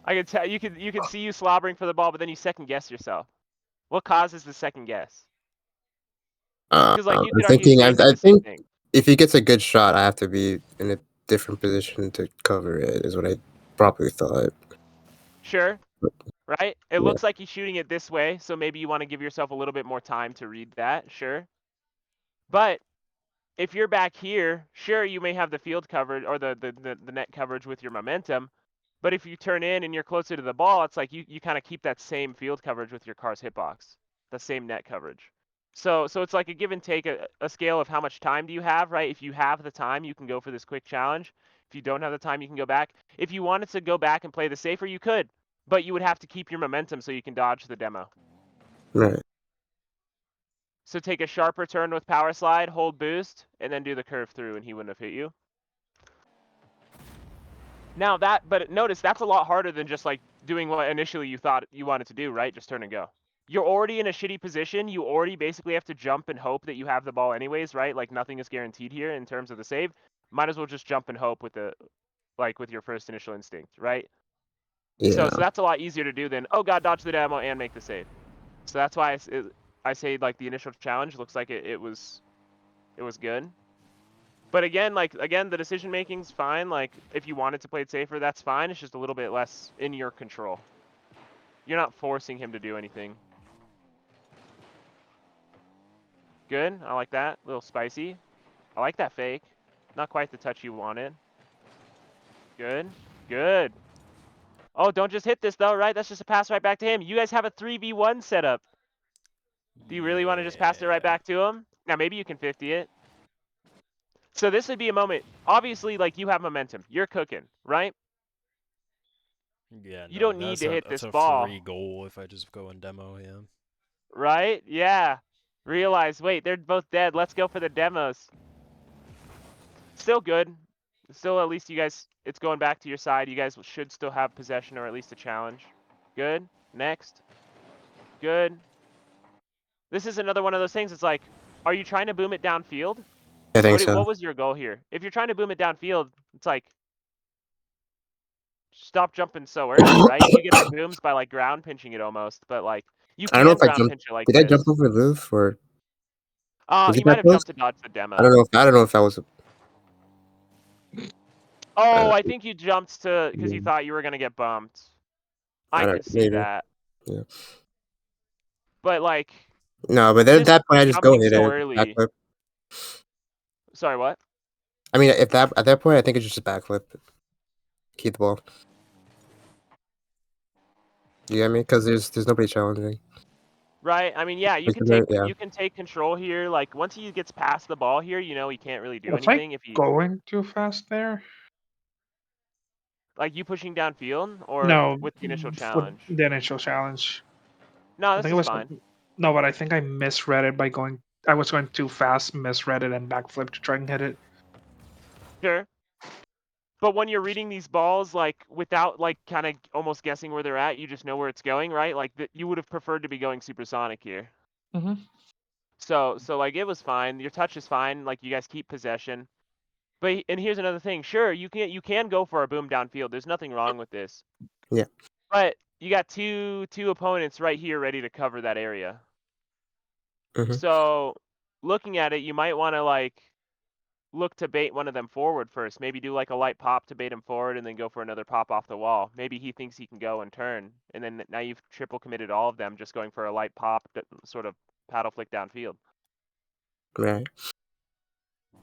I could tell you could see you slobbering for the ball, but then you second guess yourself. What causes the second guess? Because like you I'm could argue thinking. Space did I the same think thing. if he gets a good shot, I have to be in a different position to cover it. Is what I probably thought. Sure. Right? It Yeah. looks like he's shooting it this way, so maybe you want to give yourself a little bit more time to read that. Sure. But if you're back here, sure, you may have the field coverage or the net coverage with your momentum. But if you turn in and you're closer to the ball, it's like you kind of keep that same field coverage with your car's hitbox, the same net coverage. So it's like a give and take, a scale of how much time do you have, right? If you have the time, you can go for this quick challenge. If you don't have the time, you can go back. If you wanted to go back and play the safer, you could, but you would have to keep your momentum so you can dodge the demo. Right. So take a sharper turn with power slide, hold boost, and then do the curve through, and he wouldn't have hit you. Now but notice that's a lot harder than just like doing what initially you thought you wanted to do, right? Just turn and go. You're already in a shitty position. You already basically have to jump and hope that you have the ball anyways, right? Like nothing is guaranteed here in terms of the save. Might as well just jump and hope with the, like with your first initial instinct, right? Yeah. So that's a lot easier to do than, oh god, dodge the demo and make the save. So that's why I say like the initial challenge looks like it was good. But again, the decision making's fine. Like if you wanted to play it safer, that's fine. It's just a little bit less in your control. You're not forcing him to do anything. Good. I like that. A little spicy. I like that fake. Not quite the touch you wanted. Good. Good. Oh, don't just hit this though, right? That's just a pass right back to him. You guys have a 3v1 setup. Do you really want to just pass it right Yeah. back to him? Now maybe you can 50 it. So this would be a moment. Obviously, like you have momentum. You're cooking, right? Yeah, You no, don't need that's to a, hit that's this a ball, free goal if I just go and demo, yeah. right? Yeah. Realize, wait, they're both dead. Let's go for the demos. Still good. Still, at least you guys, it's going back to your side. You guys should still have possession or at least a challenge. Good. Next. Good. This is another one of those things. It's like, are you trying to boom it downfield? I think so. What was your goal here? If you're trying to boom it downfield, it's like, stop jumping so early, right? You get the booms by like ground pinching it almost, but like you I don't know can if I ground jumped. pinch it like Did I this. jump over the roof or was He it might that have close? jumped to dodge the I demo. don't know if that was. Oh, I think you jumped to because you Mm, thought you were gonna get bumped. I I don't could see maybe. that. Yeah. But like No, but then at just that point I just go jumping hit so it early. backflip. Sorry, what? I mean, if that at that point I think it's just a backflip. Keep the ball. You get me? Because there's nobody challenging. Right? I mean, yeah, Like, yeah. you can take control here. Like once he gets past the ball here, you know he can't really do Was I anything if he going too fast there? like you pushing downfield or No, with the initial with challenge. the initial challenge. No, I this think it is was fine. no, but I think I misread it by going. I was going too fast, misread it, and backflip to try and hit it. Sure. But when you're reading these balls, like without like kind of almost guessing where they're at, you just know where it's going, right? Like you would have preferred to be going supersonic here. Mm-hmm. So like it was fine. Your touch is fine. Like you guys keep possession. But and here's another thing. Sure, you can go for a boom downfield. There's nothing wrong with this. Yeah. But you got two opponents right here ready to cover that area. Mhm. So looking at it, you might want to like look to bait one of them forward first. Maybe do like a light pop to bait him forward and then go for another pop off the wall. Maybe he thinks he can go and turn. And then now you've triple committed all of them just going for a light pop that sort of paddle flick downfield. Right.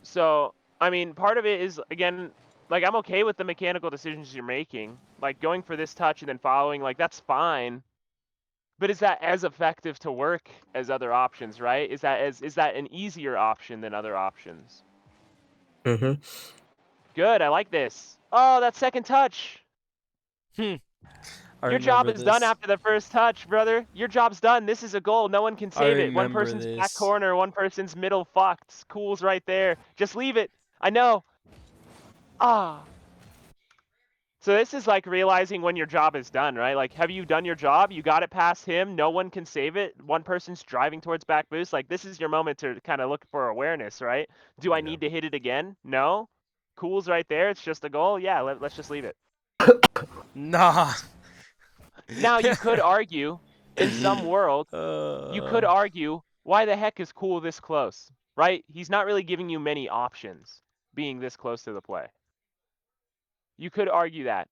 So, I mean, part of it is, again, like I'm okay with the mechanical decisions you're making. Like going for this touch and then following, like that's fine. But is that as effective to work as other options, right? Is that an easier option than other options? Mhm. Good, I like this. Oh, that second touch. I Your job remember is done this. after the first touch, brother. Your job's done. This is a goal. No one can I save it. One remember person's back this. corner, one person's middle fucked. Cool's right there. Just leave it. I know. Ah. So this is like realizing when your job is done, right? Like, have you done your job? You got it past him. No one can save it. One person's driving towards back boost. Like, this is your moment to kind of look for awareness, right? Do I Yeah. need to hit it again? No. Cool's right there. It's just a goal. Yeah, let's just leave it. Nah. Now, you could argue, in some world, you could argue, why the heck is Cool this close, right? He's not really giving you many options being this close to the play. You could argue that.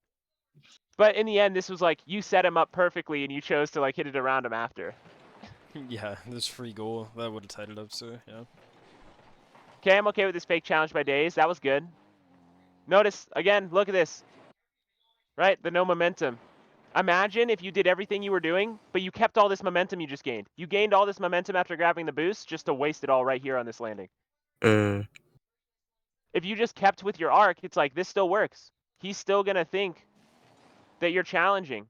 But in the end, this was like, you set him up perfectly and you chose to like hit it around him after. Yeah, this free goal that would have tied it up. So yeah. Okay, I'm okay with this fake challenge by Days. That was good. Notice, again, look at this. Right? The no momentum. Imagine if you did everything you were doing, but you kept all this momentum you just gained. You gained all this momentum after grabbing the boost just to waste it all right here on this landing. Mm. If you just kept with your arc, it's like, this still works. He's still going to think that you're challenging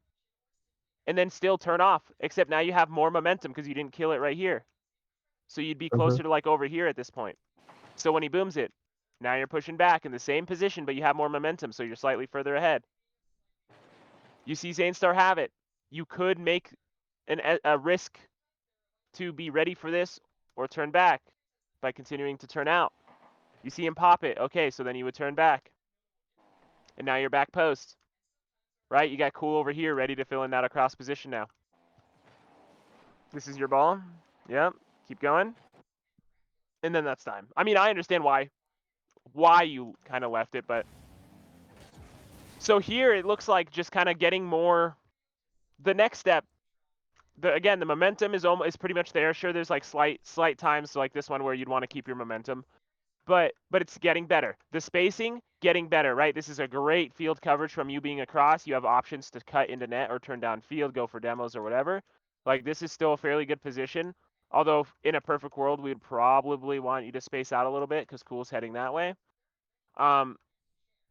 and then still turn off, except now you have more momentum because you didn't kill it right here. So you'd be closer to like over here at this point. So when he booms it, now you're pushing back in the same position, but you have more momentum, so you're slightly further ahead. You see Zanestar have it. You could make a risk to be ready for this or turn back by continuing to turn out. You see him pop it. Okay, so then you would turn back. And now you're back post. Right? You got Cool over here ready to fill in that across position now. This is your ball. Yep. Keep going. And then that's time. I mean, I understand why you kind of left it, but so here it looks like just kind of getting more the next step. Again, the momentum is pretty much there. Sure, there's like slight times like this one where you'd want to keep your momentum. But it's getting better. The spacing getting better, right? This is a great field coverage from you being across. You have options to cut into net or turn down field, go for demos or whatever. Like this is still a fairly good position. Although in a perfect world, we'd probably want you to space out a little bit because Cool's heading that way.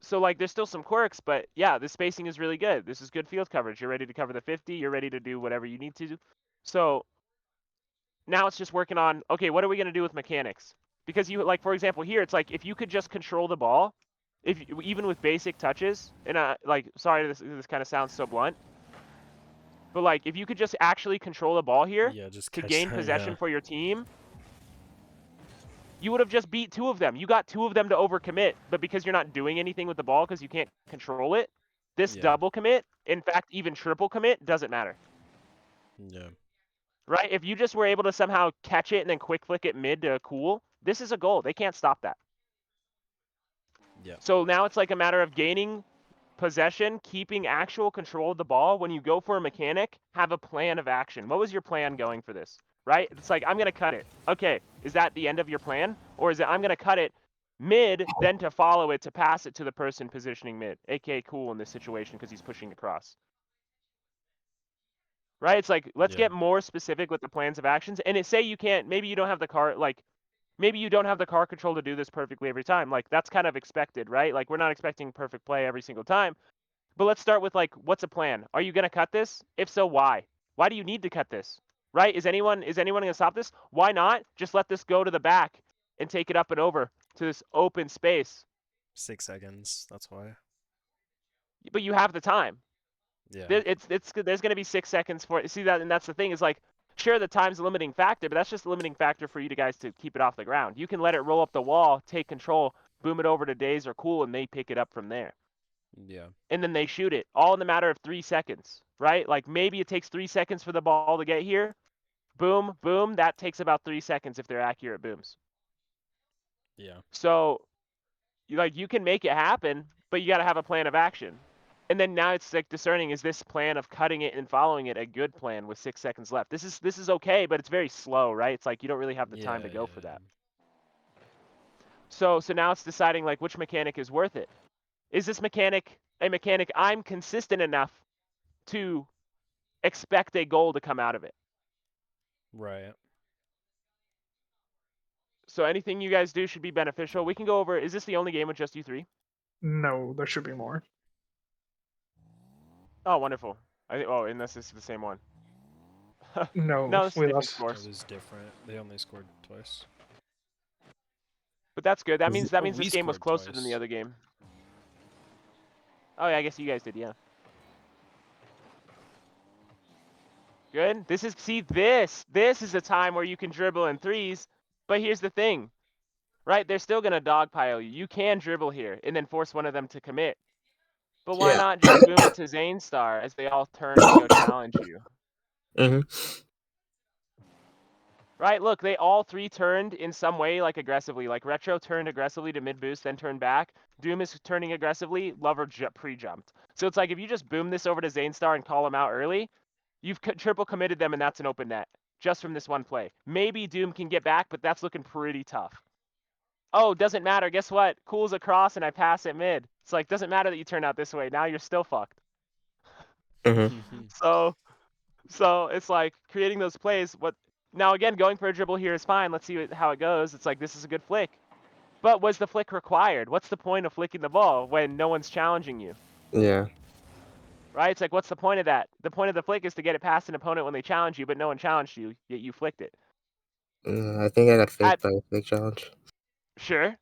So like there's still some quirks, but yeah, the spacing is really good. This is good field coverage. You're ready to cover the 50. You're ready to do whatever you need to do. So now it's just working on, okay, what are we going to do with mechanics? Because you, like, for example, here, it's like, if you could just control the ball, even with basic touches, and like, sorry, this kind of sounds so blunt, but like, if you could just actually control the ball here Yeah, just to catch gain that, possession yeah. for your team, you would have just beat 2 of them. You got 2 of them to overcommit, but because you're not doing anything with the ball because you can't control it, this Yeah. double commit, in fact, even triple commit, doesn't matter. Yeah. Right? If you just were able to somehow catch it and then quick flick it mid to Cool, this is a goal. They can't stop that. Yeah. So now it's like a matter of gaining possession, keeping actual control of the ball. When you go for a mechanic, have a plan of action. What was your plan going for this? Right? It's like, I'm going to cut it. Okay, is that the end of your plan? Or is it, I'm going to cut it mid, then to follow it to pass it to the person positioning mid, aka Cool in this situation because he's pushing across. Right? It's like, let's Yeah. get more specific with the plans of actions. And say you can't, maybe you don't have the car, like, maybe you don't have the car control to do this perfectly every time. Like, that's kind of expected, right? Like, we're not expecting perfect play every single time. But let's start with, like, what's a plan? Are you going to cut this? If so, why? Why do you need to cut this? Right? Is anyone going to stop this? Why not? Just let this go to the back and take it up and over to this open space. 6 seconds, that's why. But you have the time. Yeah. There's going to be 6 seconds for it. See that? And that's the thing is, like, sure, the time's a limiting factor, but that's just a limiting factor for you guys to keep it off the ground. You can let it roll up the wall, take control, boom it over to Daze or Cool, and they pick it up from there. Yeah. And then they shoot it, all in the matter of 3 seconds, right? Like, maybe it takes 3 seconds for the ball to get here. Boom, boom. That takes about 3 seconds if they're accurate booms. Yeah. So, you can make it happen, but you got to have a plan of action. And then now it's like discerning, is this plan of cutting it and following it a good plan with 6 seconds left? This is okay, but it's very slow, right? It's like you don't really have the time to go for that. So now it's deciding, like, which mechanic is worth it. Is this mechanic a mechanic I'm consistent enough to expect a goal to come out of it? Right. So anything you guys do should be beneficial. We can go over, is this the only game with just you 3? No, there should be more. Oh, wonderful. Unless this is the same one. No, No, it's we different lost. scores. It was different. They only scored twice. But that's good. That Is means it- we this game was scored closer than the twice. other game. Oh yeah, I guess you guys did, yeah. Good. This is is a time where you can dribble in threes, but here's the thing. Right? They're still gonna dogpile you. You can dribble here and then force one of them to commit. But why Yeah. not just boom it to Zanestar as they all turn to go challenge you? hmm Right? Look, they all 3 turned in some way, like aggressively. Like Retro turned aggressively to mid boost, then turned back. Doom is turning aggressively. Lover pre-jumped. So it's like if you just boom this over to Zanestar and call him out early, you've triple committed them, and that's an open net just from this one play. Maybe Doom can get back, but that's looking pretty tough. Oh, doesn't matter. Guess what? Cool's across, and I pass it mid. It's like, doesn't matter that you turned out this way. Now you're still fucked. hmm So it's like creating those plays. Now again, going for a dribble here is fine. Let's see how it goes. It's like, this is a good flick. But was the flick required? What's the point of flicking the ball when no one's challenging you? Yeah. Right? It's like, what's the point of that? The point of the flick is to get it past an opponent when they challenge you, but no one challenged you, yet you flicked it. I think I got faked by a fake challenge. Sure.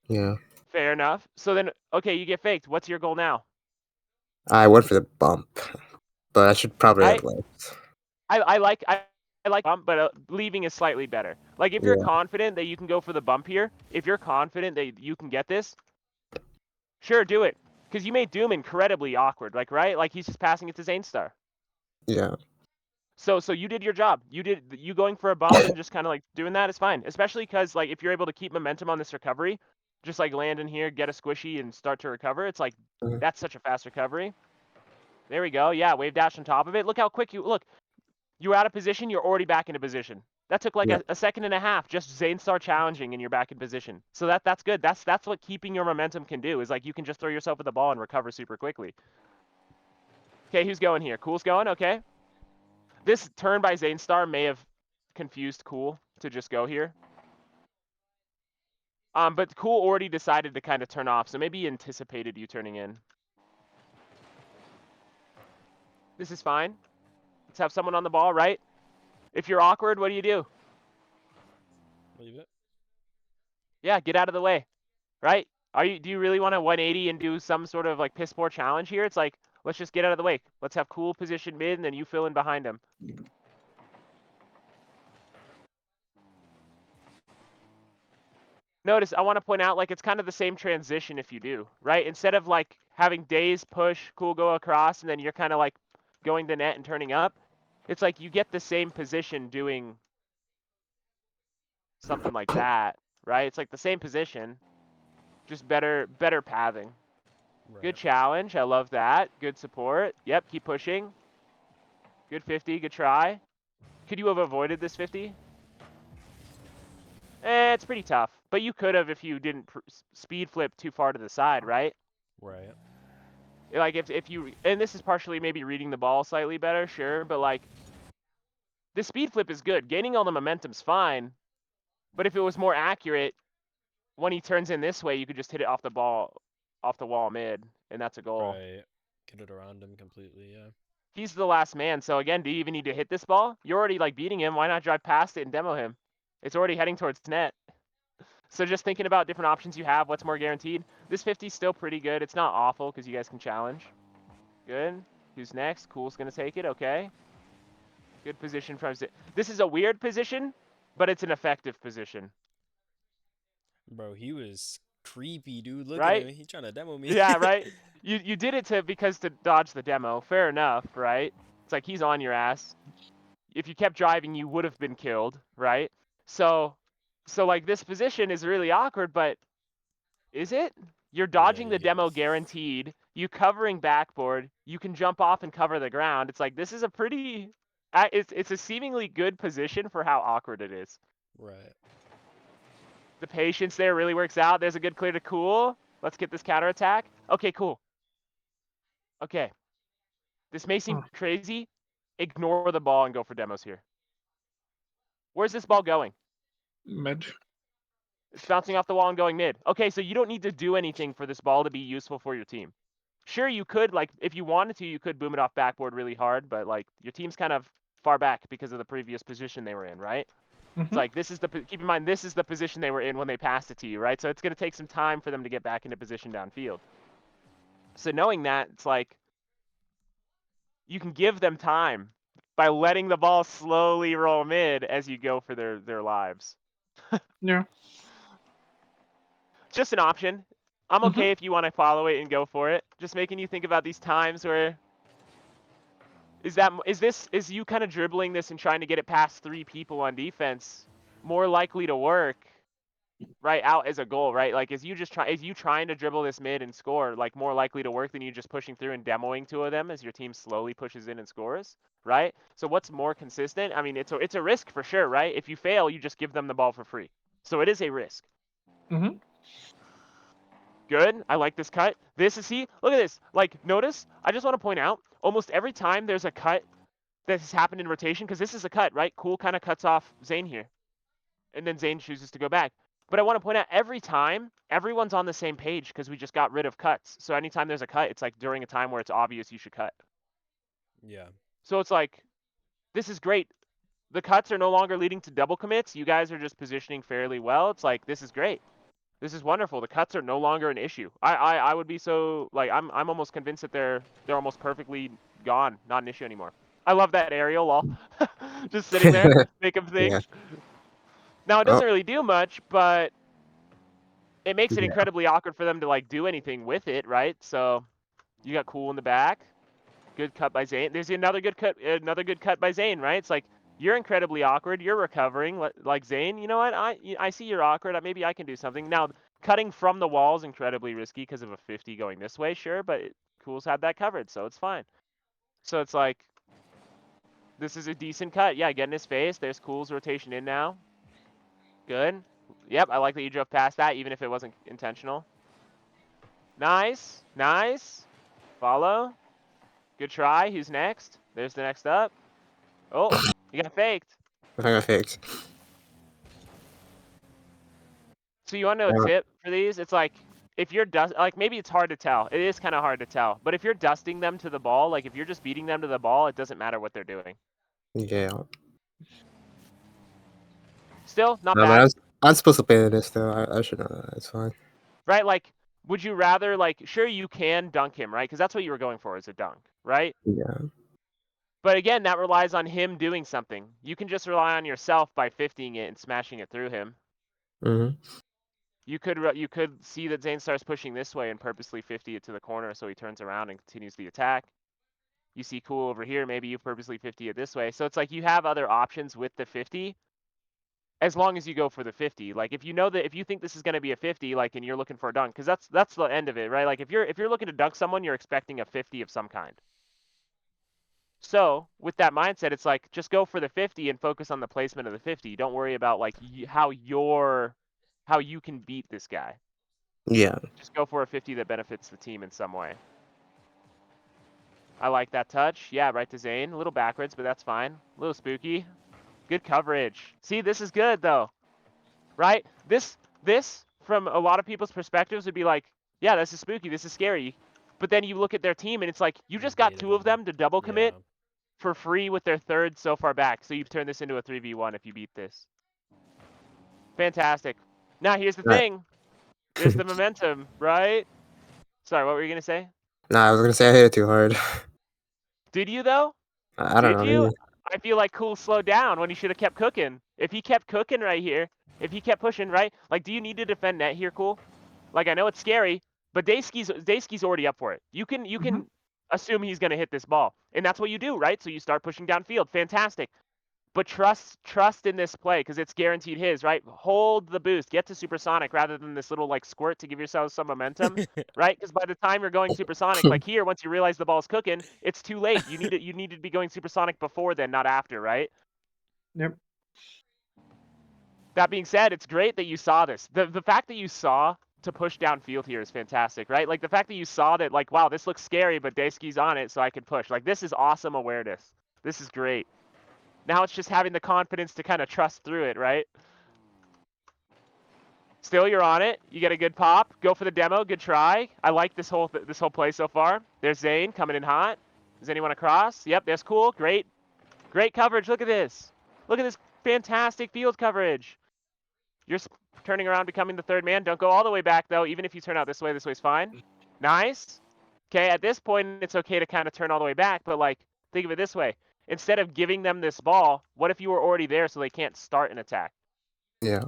Yeah. Fair enough. So then, okay, you get faked. What's your goal now? I went for the bump, but I should probably have left. I like bump, but leaving is slightly better. Like if you're Yeah. confident that you can go for the bump here, if you're confident that you can get this, sure, do it. Because you made Doom incredibly awkward, like, right? Like he's just passing it to Zanestar. Yeah. So you did your job. You going for a bump and just kind of like doing that is fine. Especially because like if you're able to keep momentum on this recovery, just like land in here, get a squishy and start to recover, it's like Mhm. that's such a fast recovery. There we go. Yeah, wave dash on top of it. Look how quick you look. You were out of position, you're already back into position. That took like Yeah. a second and a half, just Zanestar challenging and you're back in position. So that's good. That's what keeping your momentum can do, is like you can just throw yourself at the ball and recover super quickly. Okay, who's going here? Cool's going, okay. This turn by Zanestar may have confused Cool to just go here. But Cool already decided to kind of turn off, so maybe he anticipated you turning in. This is fine. Let's have someone on the ball, right? If you're awkward, what do you do? Leave it. Yeah, get out of the way, right? Do you really want to 180 and do some sort of like piss poor challenge here? It's like, let's just get out of the way. Let's have Cool position mid and then you fill in behind him. Notice, I want to point out, like, it's kind of the same transition if you do, right? Instead of like having Daze push, Cool go across, and then you're kind of like going to net and turning up, it's like you get the same position doing something like that, right? It's like the same position, just better pathing. Right. Good challenge. I love that. Good support. Yep, keep pushing. Good 50. Good try. Could you have avoided this 50? It's pretty tough. But you could have if you didn't speed flip too far to the side, right? Right. Like if you, and this is partially maybe reading the ball slightly better, sure, but like the speed flip is good. Gaining all the momentum's fine, but if it was more accurate, when he turns in this way, you could just hit it off the wall mid, and that's a goal. Right. Get it around him completely. Yeah. He's the last man, so again, do you even need to hit this ball? You're already like beating him. Why not drive past it and demo him? It's already heading towards net. So just thinking about different options you have, what's more guaranteed. This 50 is still pretty good. It's not awful because you guys can challenge. Good. Who's next? Cool's gonna take it. Okay. Good position from. This is a weird position, but it's an effective position. Bro, he was creepy, dude. Look Right? at him. He trying to demo me. Yeah, right. You did it because to dodge the demo. Fair enough, right? It's like he's on your ass. If you kept driving, you would have been killed, right? So like this position is really awkward, but is it? You're dodging Yeah, the demo guaranteed. You covering backboard. You can jump off and cover the ground. It's like this is a pretty. It's a seemingly good position for how awkward it is. Right. The patience there really works out. There's a good clear to Cool. Let's get this counter attack. Okay, cool. Okay. This may seem crazy. Ignore the ball and go for demos here. Where's this ball going? Mid. It's bouncing off the wall and going mid. Okay, so you don't need to do anything for this ball to be useful for your team. Sure, you could, like, if you wanted to, you could boom it off backboard really hard, but, like, your team's kind of far back because of the previous position they were in, right? It's like, this is keep in mind, this is the position they were in when they passed it to you, right? So it's going to take some time for them to get back into position downfield. So knowing that, it's like, you can give them time by letting the ball slowly roll mid as you go for their lives. Yeah. Just an option. I'm okay if you want to follow it and go for it. Just making you think about these times where is you kind of dribbling this and trying to get it past 3 people on defense more likely to work right out as a goal, right? Like is you trying to dribble this mid and score like more likely to work than you just pushing through and demoing 2 of them as your team slowly pushes in and scores, right? So what's more consistent? I mean, it's a risk for sure, right? If you fail, you just give them the ball for free. So it is a risk. Good. I like this cut. This is, see, look at this. Like, notice, I just want to point out, almost every time there's a cut that has happened in rotation, because this is a cut, right? Cool kind of cuts off Zane here. And then Zane chooses to go back. But I want to point out, every time, everyone's on the same page because we just got rid of cuts. So anytime there's a cut, it's like during a time where it's obvious you should cut. Yeah. So it's like, this is great. The cuts are no longer leading to double commits. You guys are just positioning fairly well. It's like, this is great. This is wonderful. The cuts are no longer an issue. I would be so like I'm almost convinced that they're almost perfectly gone, not an issue anymore. I love that aerial lol. Just sitting there, make him think. Yeah. Now it Oh, doesn't really do much, but it makes it yeah. incredibly awkward for them to like do anything with it, right? So you got Cool in the back. Good cut by Zane. There's another good cut by Zane, right? It's like you're incredibly awkward. You're recovering like Zane. You know what? I see you're awkward. Maybe I can do something. Now, cutting from the wall is incredibly risky because of a 50 going this way, sure, but Cool's had that covered, so it's fine. So it's like this is a decent cut. Yeah, get in his face. There's Cool's rotation in now. Good. Yep, I like that you drove past that, even if it wasn't intentional. Nice. Nice. Follow. Good try. Who's next? There's the next up. Oh, you got faked. I got faked. So you want to know a Yeah. tip for these? It's like if you're like maybe it's hard to tell. It is kind of hard to tell. But if you're dusting them to the ball, like if you're just beating them to the ball, it doesn't matter what they're doing. Yeah. Still not No, but bad, I'm supposed to play this though. I should know that. It's fine. right? Like, would you rather like sure you can dunk him, right? Because that's what you were going for is a dunk, right? Yeah. But again, that relies on him doing something. You can just rely on yourself by 50ing it and smashing it through him. Mhm. You could see that Zane starts pushing this way and purposely 50 it to the corner so he turns around and continues the attack. You see Cool over here, maybe you purposely 50 it this way. So it's like you have other options with the 50 as long as you go for the 50. Like if you know that if you think this is going to be a 50 like and you're looking for a dunk cuz that's the end of it, right? Like if you're looking to dunk someone, you're expecting a 50 of some kind. So, with that mindset, it's like just go for the 50 and focus on the placement of the 50. Don't worry about like how you can beat this guy. Yeah. Just go for a 50 that benefits the team in some way. I like that touch. Yeah, right to Zane. A little backwards, but that's fine. A little spooky. Good coverage. See, this is good though. Right? This from a lot of people's perspectives would be like, yeah, this is spooky. This is scary. But then you look at their team and it's like you just got Baited two of them to double commit Yeah. for free with their third so far back. So you've turned this into a 3v1 if you beat this. Fantastic. Now here's the Right. thing. There's the momentum, right? Sorry, what were you going to say? Nah, I was gonna say I hit it too hard. Did you though? I don't Did know. you? Maybe. I feel like Cool slowed down when he should have kept cooking. If he kept cooking right here, if he kept pushing, right? Like, do you need to defend net here, Cool? Like, I know it's scary, but Daysky's already up for it. You can assume he's going to hit this ball. And that's what you do, right? So you start pushing downfield. Fantastic. But trust in this play because it's guaranteed his, right? Hold the boost, get to supersonic rather than this little like squirt to give yourself some momentum, right? Because by the time you're going supersonic, like here, once you realize the ball's cooking, it's too late. You need to be going supersonic before then, not after, right? Yep. That being said, it's great that you saw this. The fact that you saw to push downfield here is fantastic, right? Like the fact that you saw that, like, wow, this looks scary, but Daysky's on it, so I can push. Like this is awesome awareness. This is great. Now it's just having the confidence to kind of trust through it, right? Still, you're on it. You get a good pop. Go for the demo. Good try. I like this whole play so far. There's Zane coming in hot. Does anyone across? Yep, there's Cool. Great coverage. Look at this. Look at this fantastic field coverage. You're turning around, becoming the third man. Don't go all the way back though. Even if you turn out this way's fine. Nice. Okay, at this point, it's okay to kind of turn all the way back, but like, think of it this way. Instead of giving them this ball, what if you were already there so they can't start an attack, Yeah.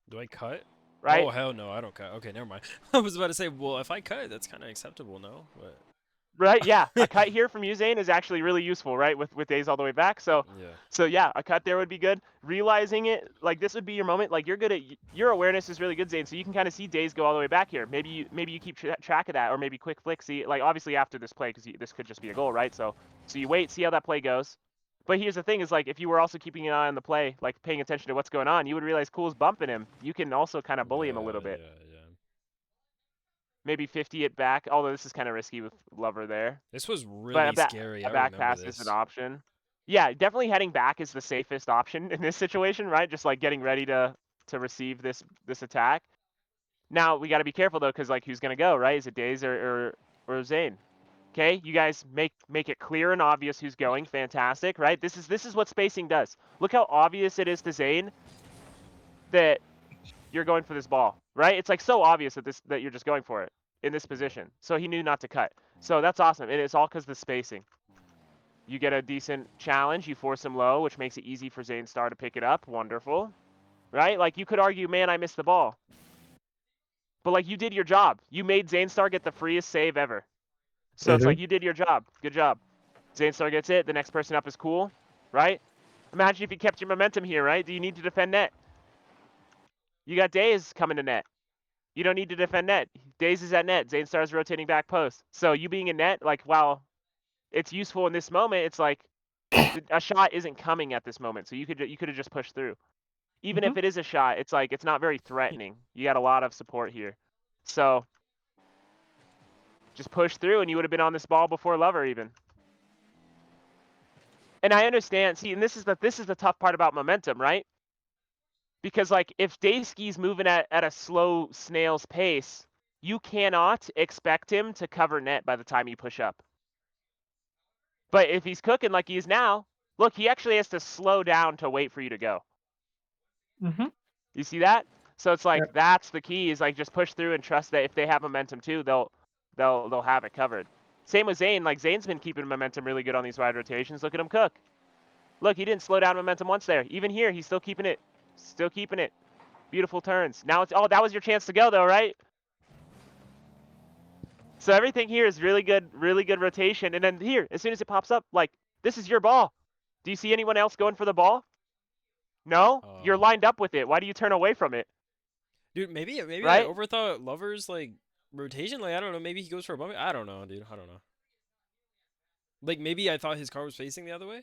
Do I cut? right? Oh hell no, I don't cut. Okay, never mind. I was about to say, well, if I cut, that's kind of acceptable, no? But Right, yeah. A cut here from you, Zane, is actually really useful, right? With days all the way back. So yeah, a cut there would be good. Realizing it, like this would be your moment. Like you're good at your awareness is really good, Zane. So you can kind of see days go all the way back here. Maybe you keep track of that, or maybe quick flick. See, like obviously after this play, because this could just be a goal, right? So you wait, see how that play goes. But here's the thing: is like if you were also keeping an eye on the play, like paying attention to what's going on, you would realize Cool's bumping him. You can also kind of bully him a little bit. Yeah. Maybe 50 it back, although this is kind of risky with Lover there. This was But really scary. a I back remember pass this. is an option. Yeah, definitely heading back is the safest option in this situation, right? Just like getting ready to receive this attack. Now we got to be careful though, because like who's gonna go, right? Is it Days or Zane? Okay, you guys make it clear and obvious who's going. Fantastic, right? This is what spacing does. Look how obvious it is to Zane that you're going for this ball, right? It's like so obvious that you're just going for it in this position. So he knew not to cut. So that's awesome. And it's all because of the spacing. You get a decent challenge. You force him low, which makes it easy for Zane Star to pick it up. Wonderful. Right? Like, you could argue, man, I missed the ball. But, like, you did your job. You made Zane Star get the freest save ever. So it's like, you did your job. Good job. Zane Star gets it. The next person up is cool. Right? Imagine if you kept your momentum here, right? Do you need to defend net? You got Days coming to net. You don't need to defend net. Days is at net. Zane Star's rotating back post. So you being in net, like, while it's useful in this moment, it's like a shot isn't coming at this moment. So you could have just pushed through. Even if it is a shot, it's like it's not very threatening. You got a lot of support here. So just push through and you would have been on this ball before Lover even. And I understand, see, and this is the tough part about momentum, right? Because, like, if Daysky's moving at a slow snail's pace, you cannot expect him to cover net by the time you push up. But if he's cooking like he is now, look, he actually has to slow down to wait for you to go. You see that? So it's like, that's the key, is like, just push through and trust that if they have momentum too, they'll have it covered. Same with Zane. Like, Zane's been keeping momentum really good on these wide rotations. Look at him cook. Look, he didn't slow down momentum once there. Even here, he's still keeping it. Still keeping it. Beautiful turns. Now it's, oh, that was your chance to go though, right? So everything here is really good rotation. And then here, as soon as it pops up, like, this is your ball. Do you see anyone else going for the ball? No? You're lined up with it. Why do you turn away from it? Dude, maybe Right? I overthought Lover's like rotation. Like, I don't know. Maybe he goes for a bump. I don't know, dude. I don't know. Like, maybe I thought his car was facing the other way.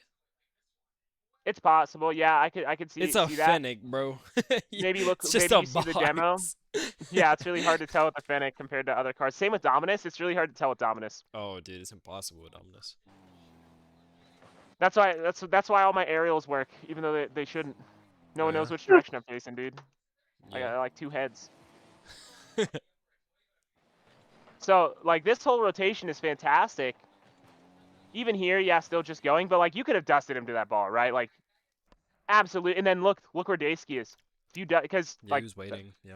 It's possible. Yeah, I could see. It's a see that. Fennec, bro. Maybe look. It's just maybe a you see the demo. box. Yeah, it's really hard to tell with the Fennec compared to other cars. Same with Dominus. It's really hard to tell with Dominus. Oh, dude, it's impossible with Dominus. That's why all my aerials work, even though they shouldn't. No one knows which direction I'm facing, dude. I got like 2 heads. So, like, this whole rotation is fantastic. Even here, yeah, still just going, but, like, you could have dusted him to that ball, right? Like, absolutely. And then look where Daysky is. If you because Yeah, like, he was waiting. Yeah.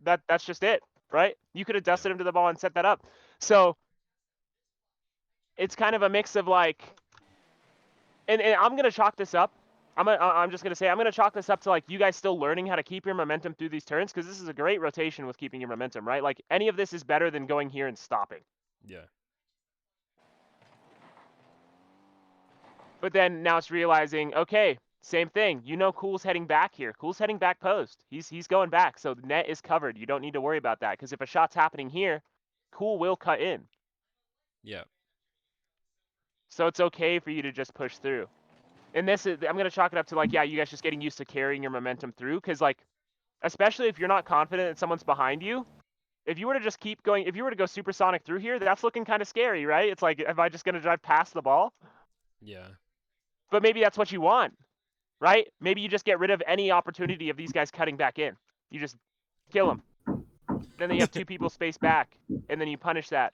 that's just it, right? You could have dusted him to the ball and set that up. So it's kind of a mix of, like, and I'm gonna chalk this up. I'm just gonna say I'm gonna chalk this up to, like, you guys still learning how to keep your momentum through these turns, because this is a great rotation with keeping your momentum, right? Like, any of this is better than going here and stopping. Yeah. But then now it's realizing, okay, same thing. You know, Cool's heading back here. Cool's heading back post. He's going back, so the net is covered. You don't need to worry about that, because if a shot's happening here, Cool will cut in. Yeah. So it's okay for you to just push through. And this is, I'm gonna chalk it up to, like, yeah, you guys just getting used to carrying your momentum through, because, like, especially if you're not confident that someone's behind you, if you were to just keep going, if you were to go supersonic through here, that's looking kind of scary, right? It's like, am I just gonna drive past the ball? Yeah. But maybe that's what you want, right? Maybe you just get rid of any opportunity of these guys cutting back in. You just kill them. Then you have 2 people spaced back, and then you punish that.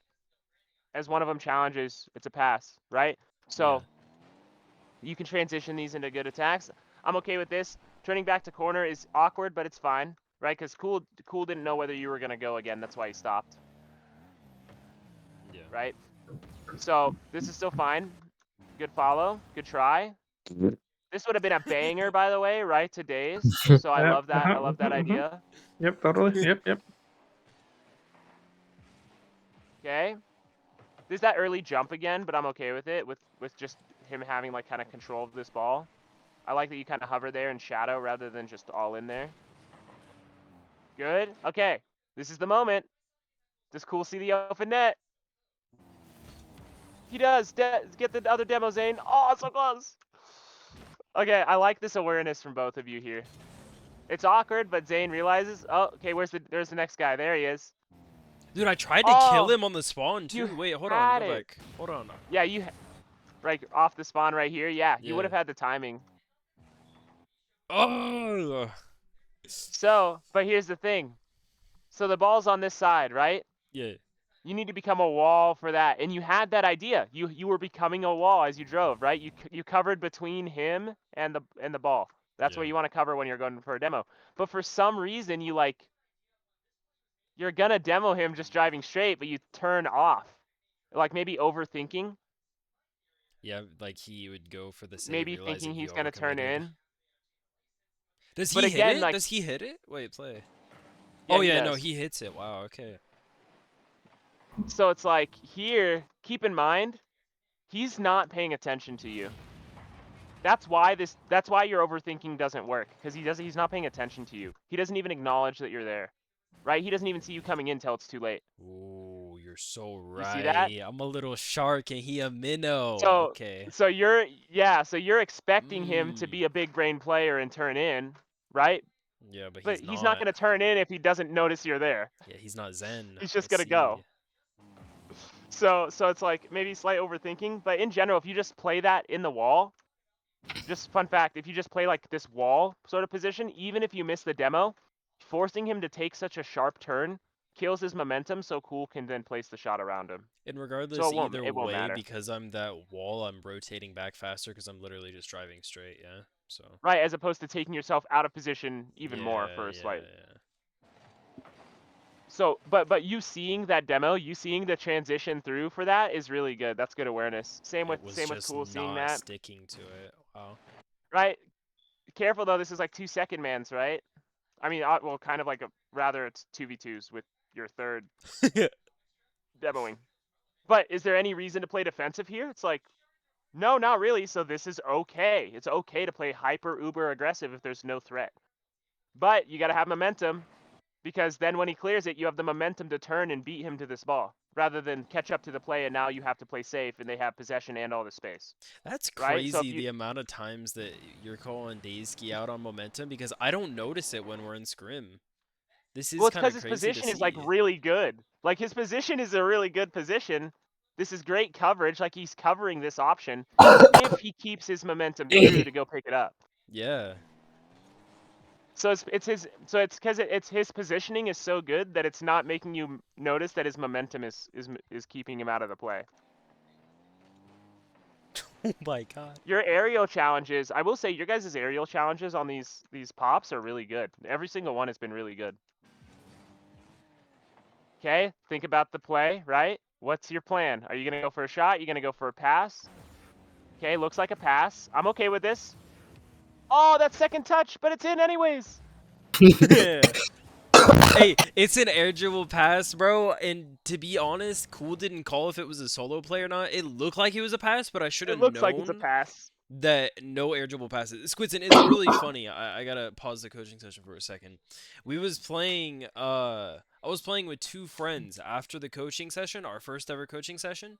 As one of them challenges, it's a pass, right? So you can transition these into good attacks. I'm okay with this. Turning back to corner is awkward, but it's fine, right? Because Cool didn't know whether you were going to go again. That's why he stopped. Yeah. Right? So this is still fine. Good follow. Good try. This would have been a banger, by the way, right? To Days. So I love that. I love that idea. Yep, totally. Yep. Okay. There's that early jump again, but I'm okay with it. With just him having, like, kind of control of this ball. I like that you kind of hover there in shadow rather than just all in there. Good. Okay. This is the moment. Does Cool see the open net? He does. Get the other demo, Zane. Oh, so close. Okay, I like this awareness from both of you here. It's awkward, but Zane realizes, oh, okay, there's the next guy. There he is. Dude, I tried to kill him on the spawn too. Wait, hold on. Go back. Hold on. Yeah, right off the spawn right here. Yeah, you would have had the timing. Oh. So, but here's the thing. So the ball's on this side, right? Yeah. You need to become a wall for that, and you had that idea. You were becoming a wall as you drove, right? You covered between him and the ball. That's what Yeah. you want to cover when you're going for a demo. But for some reason, you're gonna demo him just driving straight, but you turn off. Like maybe overthinking, Yeah, like he would go for the save, maybe thinking realizing he he's gonna turn overcommitted. in. Does But he hit again, it? like, Does he hit it? Wait, play. yeah, Oh he yeah, no, does. he hits it. Wow, okay. So it's like here, keep in mind, he's not paying attention to you. That's why your overthinking doesn't work, because he's not paying attention to you. He doesn't even acknowledge that you're there. Right? He doesn't even see you coming in till it's too late. Ooh, you're so You see that? right. I'm a little shark and he a minnow. So Okay. so you're expecting him to be a big brain player and turn in, right? Yeah, but But he's he's not not. going to turn in if he doesn't notice you're there. Yeah, he's not zen. He's I just going to see. go. So it's like maybe slight overthinking, but in general, if you just play that in the wall, just fun fact, if you just play like this wall sort of position, even if you miss the demo, forcing him to take such a sharp turn kills his momentum, so Cool can then place the shot around him. And regardless, So either it won't way, matter. because I'm that wall, I'm rotating back faster because I'm literally just driving straight, yeah? So. Right, as opposed to taking yourself out of position even more for a Yeah, slight. yeah. So, but you seeing that demo, you seeing the transition through for that is really good. That's good awareness. Same It with was just Cool seeing not that. sticking to it. Wow. Right. Careful though, this is like 2-second mans, right? I mean, well, kind of like rather it's 2v2s with your third demoing. But is there any reason to play defensive here? It's like, no, not really. So this is okay. It's okay to play hyper uber aggressive if there's no threat. But you got to have momentum, because then when he clears it, you have the momentum to turn and beat him to this ball, rather than catch up to the play and now you have to play safe and they have possession and all the space. That's Right? So if crazy, you, the amount of times that you're calling Daisuke out on momentum, because I don't notice it when we're in scrim. This well, is it's kind because of his crazy to position is like see. really good. Like his position is a really good position. This is great coverage. Like he's covering this option if he keeps his momentum true to go pick it up. Yeah. So it's because it's his positioning is so good that it's not making you notice that his momentum is keeping him out of the play. Oh my god. Your aerial challenges, I will say, your guys' aerial challenges on these pops are really good. Every single one has been really good. Okay, think about the play, right? What's your plan? Are you gonna go for a shot? You gonna go for a pass? Okay, looks like a pass. I'm okay with this. Oh, that second touch, but it's in anyways. Hey, it's an air dribble pass, bro. And to be honest, Cool didn't call if it was a solo play or not. It looked like it was a pass, but I should It have looks like it's a known pass. that no air dribble passes. Squidson, it's really funny. I gotta pause the coaching session for a second. We was playing. I was playing with two friends after the coaching session, our first ever coaching session,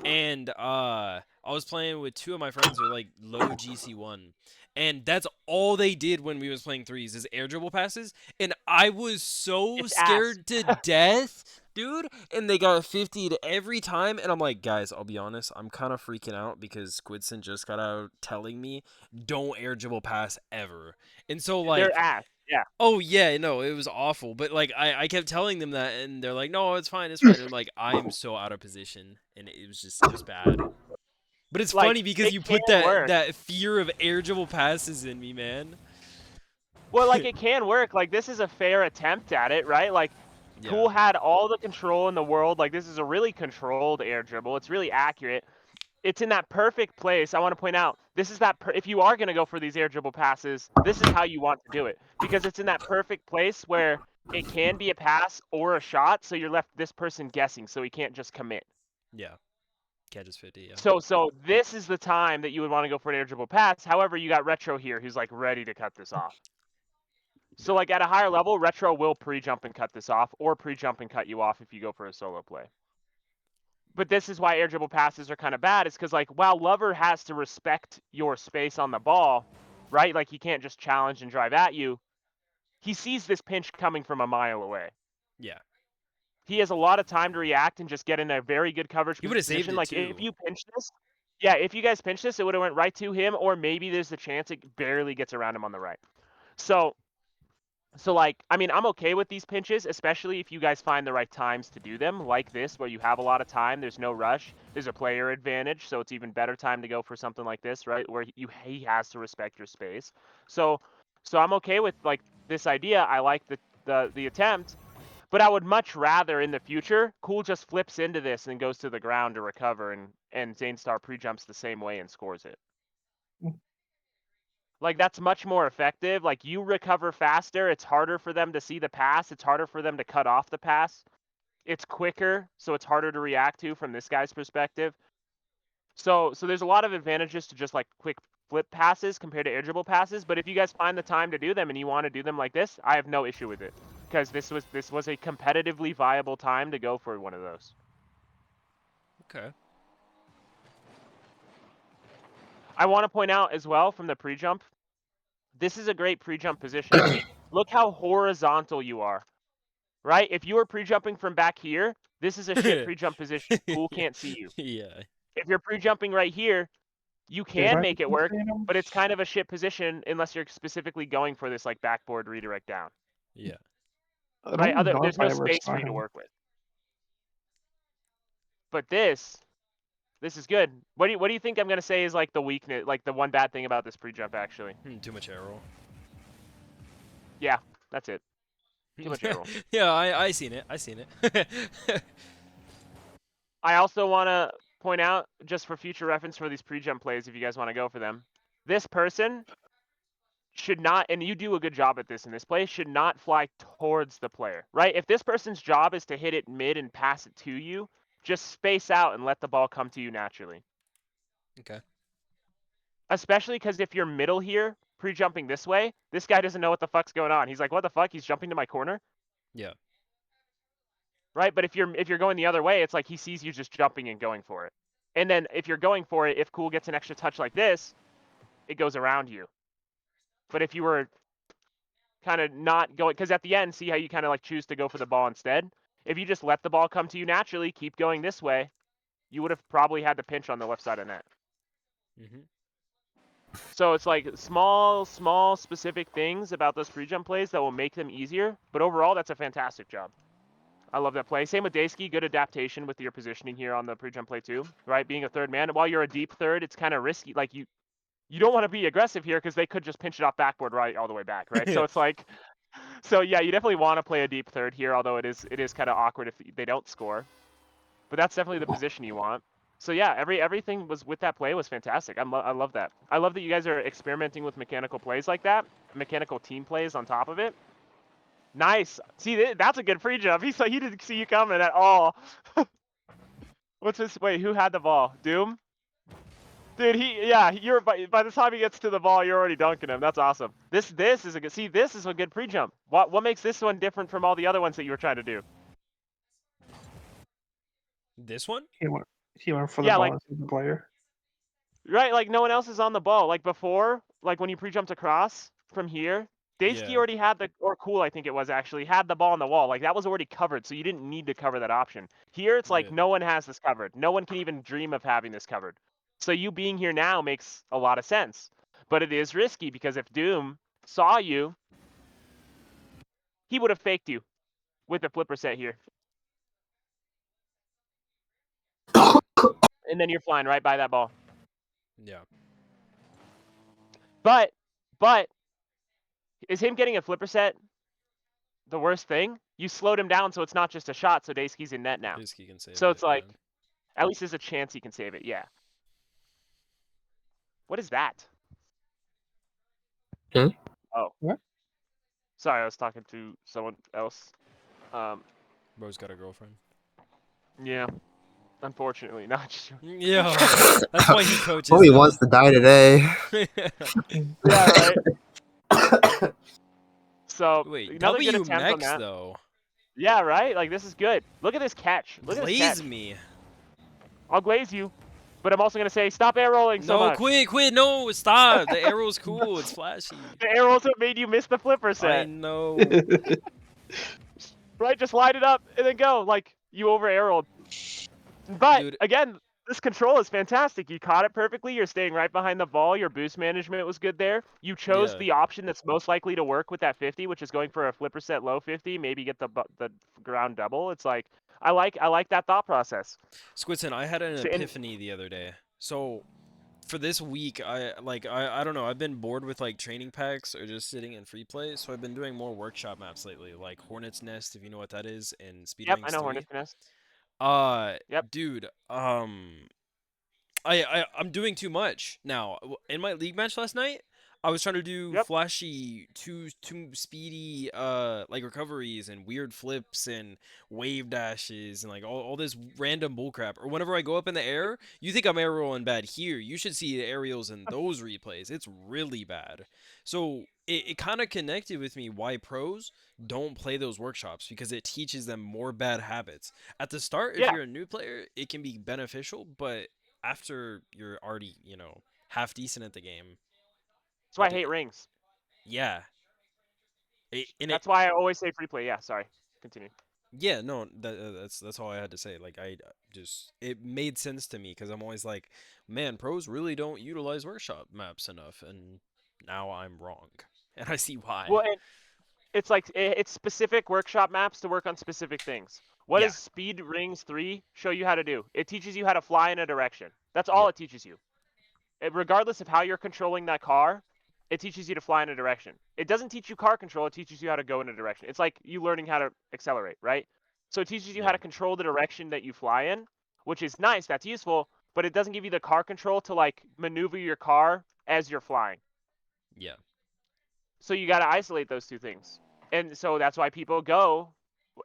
and I was playing with two of my friends who are like low GC1. And that's all they did when we was playing threes is air dribble passes. And I was so It's scared to death, dude. And they got 50'd every time. And I'm like, guys, I'll be honest. I'm kind of freaking out because Squidson just got out telling me don't air dribble pass ever. And so like, They're ass. Yeah. oh yeah, no, it was awful. But like I kept telling them that and they're like, no, it's fine, it's fine. And like I'm so out of position. And it was bad. But it's Like, funny because it you put can work. that fear of air dribble passes in me, man. Well, like it can work. Like this is a fair attempt at it, right? Like Yeah. Cool had all the control in the world. Like this is a really controlled air dribble. It's really accurate. It's in that perfect place. I want to point out, this is if you are going to go for these air dribble passes, this is how you want to do it, because it's in that perfect place where it can be a pass or a shot, so you're left this person guessing, so he can't just commit. Yeah. Catches 50, yeah. So this is the time that you would want to go for an air dribble pass. However, you got Retro here who's like ready to cut this off. So like at a higher level, Retro will pre-jump and cut this off, or pre-jump and cut you off if you go for a solo play. But this is why air dribble passes are kind of bad. It's because like while Lover has to respect your space on the ball, right? Like he can't just challenge and drive at you. He sees this pinch coming from a mile away. Yeah. He has a lot of time to react and just get in a very good coverage He would have saved position. it Like too. if you pinch this, yeah, if you guys pinch this, it would have went right to him, or maybe there's a chance it barely gets around him on the right. So So like, I mean, I'm okay with these pinches, especially if you guys find the right times to do them, like this, where you have a lot of time, there's no rush, there's a player advantage, so it's even better time to go for something like this, right, where he has to respect your space. So I'm okay with like this idea. I like the attempt, but I would much rather in the future, Cool just flips into this and goes to the ground to recover, and Zanestar pre-jumps the same way and scores it. Like, that's much more effective. Like, you recover faster. It's harder for them to see the pass. It's harder for them to cut off the pass. It's quicker, so it's harder to react to from this guy's perspective. So there's a lot of advantages to just like quick flip passes compared to air dribble passes. But if you guys find the time to do them and you want to do them like this, I have no issue with it, because this was a competitively viable time to go for one of those. Okay. I want to point out as well from the pre-jump, this is a great pre-jump position. Look how horizontal you are, right? If you were pre-jumping from back here, this is a shit pre-jump position. Cool can't see you. Yeah. If you're pre-jumping right here, you Did can I make it work, see him? but it's kind of a shit position unless you're specifically going for this like backboard redirect down, Yeah. I right? don't know There's if I no ever space saw for you to him. work with. But this is good. What do you think I'm gonna say is like the weakness, like the one bad thing about this pre-jump actually? Too much arrow. Yeah, that's it. Too much air roll. Yeah, I seen it. it. I also want to point out, just for future reference for these pre-jump plays, if you guys want to go for them, this person should not, and you do a good job at this in this play, should not fly towards the player, right? If this person's job is to hit it mid and pass it to you, just space out and let the ball come to you naturally. Okay. Especially because if you're middle here, pre-jumping this way, this guy doesn't know what the fuck's going on. He's like, what the fuck? He's jumping to my corner? Yeah. Right? But if you're going the other way, it's like he sees you just jumping and going for it. And then if you're going for it, if Cool gets an extra touch like this, it goes around you. But if you were kind of not going, because at the end, see how you kind of like choose to go for the ball instead? If you just let the ball come to you naturally, keep going this way, you would have probably had the pinch on the left side of net. Mm-hmm. So it's like small specific things about those pre-jump plays that will make them easier. But overall, that's a fantastic job. I love that play. Same with Daysky, good adaptation with your positioning here on the pre-jump play too, right? Being a third man. While you're a deep third, it's kind of risky. Like you don't want to be aggressive here because they could just pinch it off backboard right all the way back, right? So it's like, so yeah, you definitely want to play a deep third here, although it is kind of awkward if they don't score. But that's definitely the position you want. So yeah, everything was with that play was fantastic. I love that. I love that you guys are experimenting with mechanical plays like that, mechanical team plays on top of it. Nice. See, that's a good free jump. He didn't see you coming at all. What's this? Wait, who had the ball? Doom? Dude, you're by the time he gets to the ball, you're already dunking him. That's awesome. This is a good. See, this is a good pre-jump. What makes this one different from all the other ones that you were trying to do? This one? He went for the Yeah, ball like- into the player. Right, like no one else is on the ball. Like before, like when you pre-jumped across from here, Daysky Yeah. already had or Cool, I think it was actually, had the ball on the wall. Like that was already covered, so you didn't need to cover that option. Here, it's like Yeah. no one has this covered. No one can even dream of having this covered. So you being here now makes a lot of sense. But it is risky because if Doom saw you, he would have faked you with the flipper set here. And then you're flying right by that ball. Yeah. But is him getting a flipper set the worst thing? You slowed him down so it's not just a shot, so Daysky's in net now. Daysky can save So it, it's like, yeah. at least there's a chance he can save it, yeah. What is that? Hmm? Oh. What? Sorry, I was talking to someone else. Bro's got a girlfriend. Yeah. Unfortunately, not just. Yeah. That's why he coaches. Holy though. wants to die today. Yeah, right. So Wait, another good W attempt on Mex that. though. Yeah, right. Like this is good. Look at this catch. Look at this catch. Glaze me. I'll glaze you, but I'm also gonna say stop air rolling so No, much. quit, no, stop. The arrow's cool. It's flashy. The air rolls what made you miss the flipper I set. know. Right, just line it up and then go. Like you over air rolled. But Dude. again, This control is fantastic. You caught it perfectly. You're staying right behind the ball. Your boost management was good there. You chose Yeah. the option that's most likely to work with that 50, which is going for a flipper set low 50, maybe get the ground double. It's like I like that thought process. Squidson, I had an So, and epiphany the other day. So for this week, I don't know. I've been bored with like training packs or just sitting in free play, so I've been doing more workshop maps lately, like Hornet's Nest, if you know what that is, and Speed yep, I Rings know 3. Hornet's Nest. Yep. Dude, I'm doing too much now. In my league match last night, I was trying to do Yep. flashy, too speedy, like recoveries and weird flips and wave dashes and like all this random bullcrap. Or whenever I go up in the air, you think I'm aerialing bad here. You should see the aerials in those replays. It's really bad. So it kind of connected with me why pros don't play those workshops because it teaches them more bad habits. At the start, if Yeah. you're a new player, it can be beneficial, but after you're already, half decent at the game. That's why I hate rings. Yeah. That's why I always say free play. Yeah, sorry. Continue. Yeah, no, that's all I had to say. Like I just it made sense to me because I'm always like, man, pros really don't utilize workshop maps enough, and now I'm wrong, and I see why. Well, and it's like it's specific workshop maps to work on specific things. What Yeah. does Speed Rings 3 show you how to do? It teaches you how to fly in a direction. That's all Yep. it teaches you. Regardless of how you're controlling that car, it teaches you to fly in a direction. It doesn't teach you car control, it teaches you how to go in a direction. It's like you learning how to accelerate, right? So it teaches you how Yeah. to control the direction that you fly in, which is nice, that's useful, but it doesn't give you the car control to like maneuver your car as you're flying. Yeah. So you got to isolate those two things. And so that's why people go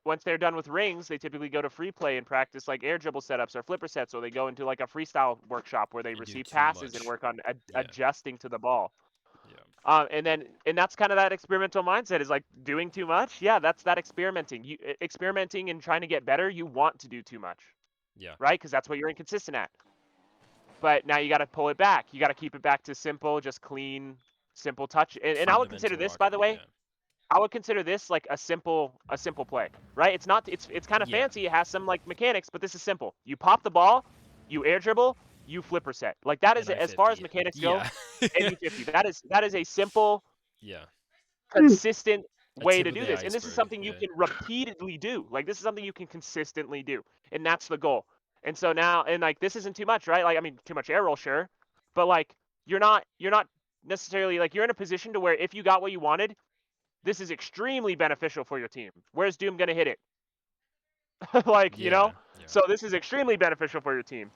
once they're done with rings, they typically go to free play and practice like air dribble setups or flipper sets, or they go into like a freestyle workshop where they And do receive too passes and much. work on Yeah. adjusting to the ball. Yeah. And that's kind of that experimental mindset is like doing too much. Yeah, that's that experimenting. You experimenting and trying to get better. You want to do too much, Yeah. right? Because that's what you're inconsistent at. But now you got to pull it back. You got to keep it back to simple, just clean, simple touch. And I would consider Fundamental this, Rocket by the League. way, I would consider this like a simple play, right? It's not it's kind of Yeah. fancy. It has some like mechanics, but this is simple. You pop the ball, you air dribble, you flipper set. Like that is And as far as I-50. mechanics go. Yeah. NU50. That is a simple, Yeah. consistent A way tip to of do the this. And this is iceberg. something you Yeah. can repeatedly do. Like this is something you can consistently do. And that's the goal. And so now and like this isn't too much, right? Like I mean too much air roll, sure. But like you're not necessarily like you're in a position to where if you got what you wanted, this is extremely beneficial for your team. Where's Doom going to hit it? Like, you know? Yeah. So this is extremely beneficial for your team.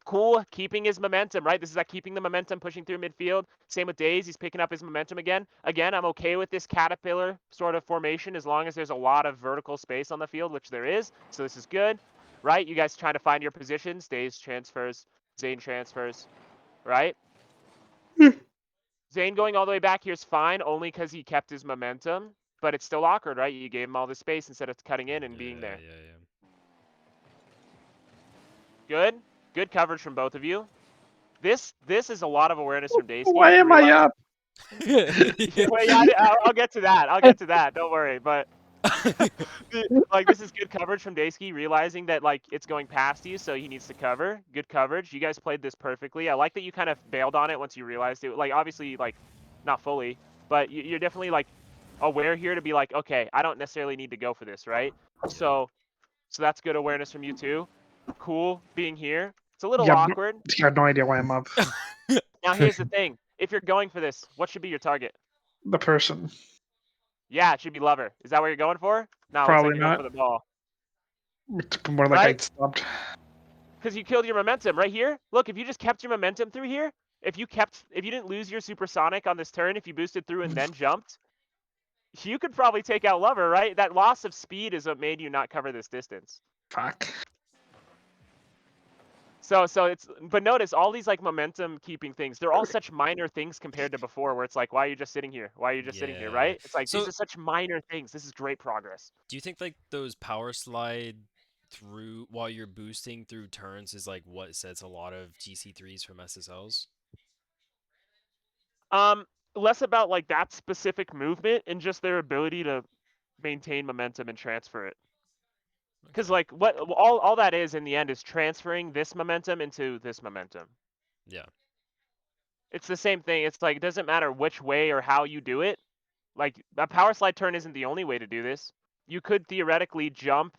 Cool, keeping his momentum, right? This is like keeping the momentum, pushing through midfield. Same with Daze, he's picking up his momentum again. Again, I'm okay with this caterpillar sort of formation as long as there's a lot of vertical space on the field, which there is. So this is good, right? You guys trying to find your positions. Daze transfers, Zane transfers, right? Zane going all the way back here is fine, only because he kept his momentum, but it's still awkward, right? You gave him all the space instead of cutting in and being there. Yeah. Good. Good coverage from both of you. This is a lot of awareness from Daysky. Why am I up? Wait, I'll get to that. I'll get to that. Don't worry. But like this is good coverage from Daysky, realizing that like it's going past you, so he needs to cover. Good coverage. You guys played this perfectly. I like that you kind of bailed on it once you realized it. Like obviously, like not fully, but you're definitely like aware here to be like, okay, I don't necessarily need to go for this, right? So that's good awareness from you too. Cool being here. It's a little Yeah, awkward. you have no idea why I'm up. Now here's the thing. If you're going for this, what should be your target? The person. Yeah, it should be Lover. Is that what you're going for? No, it looks Probably like you're going not. for the ball. More like Right? I stopped. Because you killed your momentum right here. Look, if you just kept your momentum through here, if you didn't lose your supersonic on this turn, if you boosted through and then jumped, you could probably take out Lover, right? That loss of speed is what made you not cover this distance. Fuck. So it's, but notice all these like momentum keeping things, they're all such minor things compared to before where it's like, why are you just sitting here? Why are you just sitting here, Yeah. right? It's like, So- these are such minor things. This is great progress. Do you think like those power slide through while you're boosting through turns is like what sets a lot of GC3s from SSLs? Less about like that specific movement and just their ability to maintain momentum and transfer it. Because Okay. like what all that is in the end is transferring this momentum into this momentum. Yeah. It's the same thing. It's like it doesn't matter which way or how you do it. Like a power slide turn isn't the only way to do this. You could theoretically jump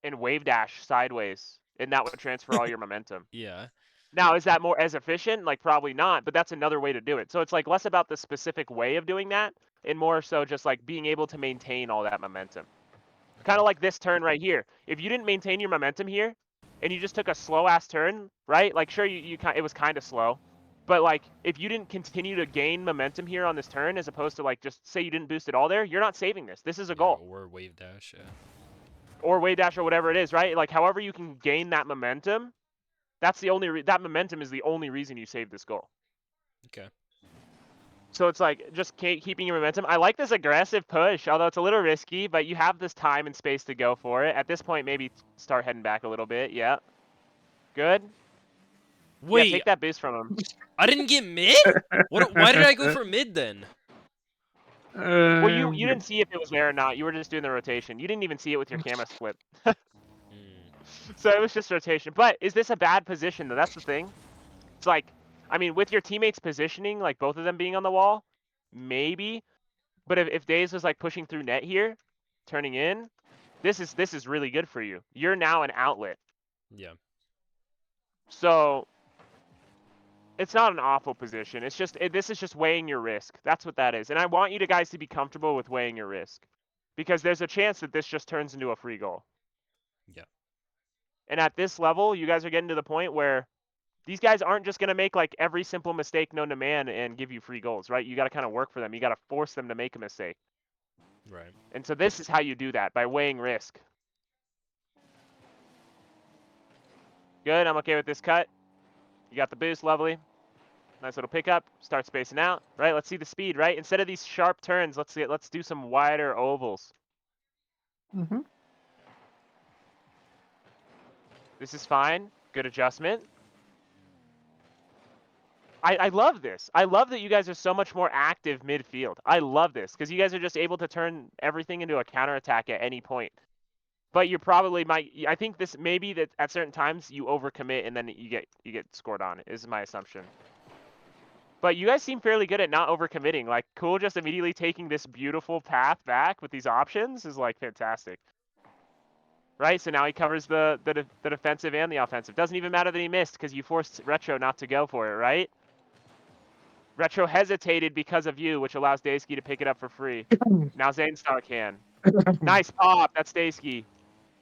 and wave dash sideways, and that would transfer all your momentum. Yeah. Now, is that more as efficient? Like probably not, but that's another way to do it. So it's like less about the specific way of doing that and more so just like being able to maintain all that momentum. Kind Okay. of like this turn right here. If you didn't maintain your momentum here and you just took a slow ass turn, right? Like sure it was kind of slow. But like if you didn't continue to gain momentum here on this turn as opposed to like just say you didn't boost it all there, you're not saving this. This is a Yeah, goal. or wave dash. Yeah. Or wave dash or whatever it is, right? Like however you can gain that momentum, that's the only that momentum is the only reason you save this goal. Okay. So it's like just keeping your momentum. I like this aggressive push, although it's a little risky, but you have this time and space to go for it. At this point, maybe start heading back a little bit. Yeah. Good. Yeah, Wait, take that boost from him. I didn't get mid? Why did I go for mid then? Well, you didn't see if it was there or not. You were just doing the rotation. You didn't even see it with your camera split. Hmm. So it was just rotation. But is this a bad position though? That's the thing. It's like, I mean, with your teammates positioning, like both of them being on the wall, maybe. But if Daze was like pushing through net here, turning in, this is really good for you. You're now an outlet. Yeah. So it's not an awful position. It's just this is just weighing your risk. That's what that is. And I want you to guys to be comfortable with weighing your risk. Because there's a chance that this just turns into a free goal. Yeah. And at this level, you guys are getting to the point where these guys aren't just going to make like every simple mistake known to man and give you free goals, right? You got to kind of work for them. You got to force them to make a mistake. Right. And so this is how you do that, by weighing risk. Good, I'm okay with this cut. You got the boost, lovely. Nice little pickup. Start spacing out, right? Let's see the speed, right? Instead of these sharp turns, let's do some wider ovals. Mm-hmm. This is fine. Good adjustment. I love this. I love that you guys are so much more active midfield. I love this because you guys are just able to turn everything into a counterattack at any point. But you probably might. I think this maybe that at certain times you overcommit and then you get scored on. Is my assumption. But you guys seem fairly good at not overcommitting. Like Cool just immediately taking this beautiful path back with these options is like fantastic. Right, so now he covers the defensive and the offensive. Doesn't even matter that he missed because you forced Retro not to go for it, right? Retro hesitated because of you, which allows Daysky to pick it up for free. Now Zanestar can. Nice pop, that's Daysky.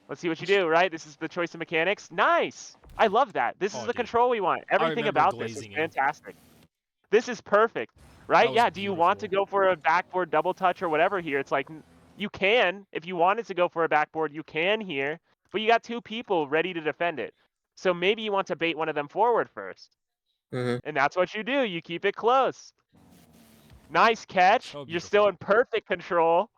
Let's see what you do, right? This is the choice of mechanics. Nice! I love that. This is Oh, the dude. control we want. Everything remember about this is glazing him. fantastic. This is perfect, right? That was Yeah, do you want to beautiful. go for a backboard double touch or whatever here? It's like, you can. If you wanted to go for a backboard, you can here. But you got two people ready to defend it. So maybe you want to bait one of them forward first. Mhm. And that's what you do. You keep it close. Nice catch. So You're still beautiful. in perfect control,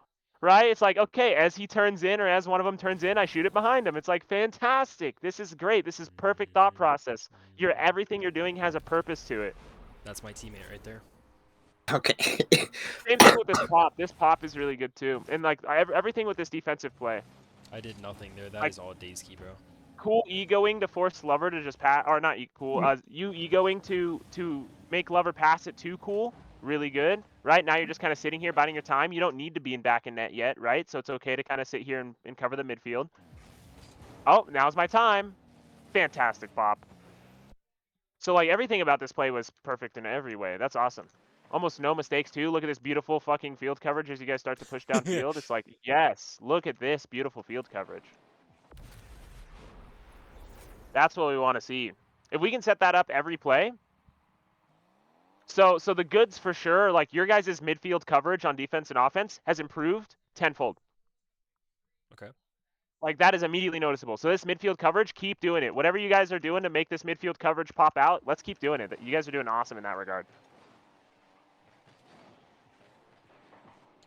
right? It's like, okay, as he turns in or as one of them turns in, I shoot it behind him. It's like, fantastic. This is great. This is perfect thought process. Everything you're doing has a purpose to it. That's my teammate right there. Okay. Same thing with this pop. This pop is really good too. And like everything with this defensive play. I did nothing there. That Like- is all Daysky, bro. Cool egoing to force Lover to just pass, or not cool. You egoing to make Lover pass it to Cool. Really good, right? Now you're just kind of sitting here biding your time. You don't need to be in back in net yet, right? So it's okay to kind of sit here and cover the midfield. Oh, now's my time. Fantastic pop. So like everything about this play was perfect in every way. That's awesome. Almost no mistakes too. Look at this beautiful fucking field coverage as you guys start to push downfield. It's like, yes, look at this beautiful field coverage. That's what we want to see. If we can set that up every play. So the goods for sure, like your guys' midfield coverage on defense and offense has improved tenfold. Okay. Like that is immediately noticeable. So this midfield coverage, keep doing it. Whatever you guys are doing to make this midfield coverage pop out, let's keep doing it. You guys are doing awesome in that regard.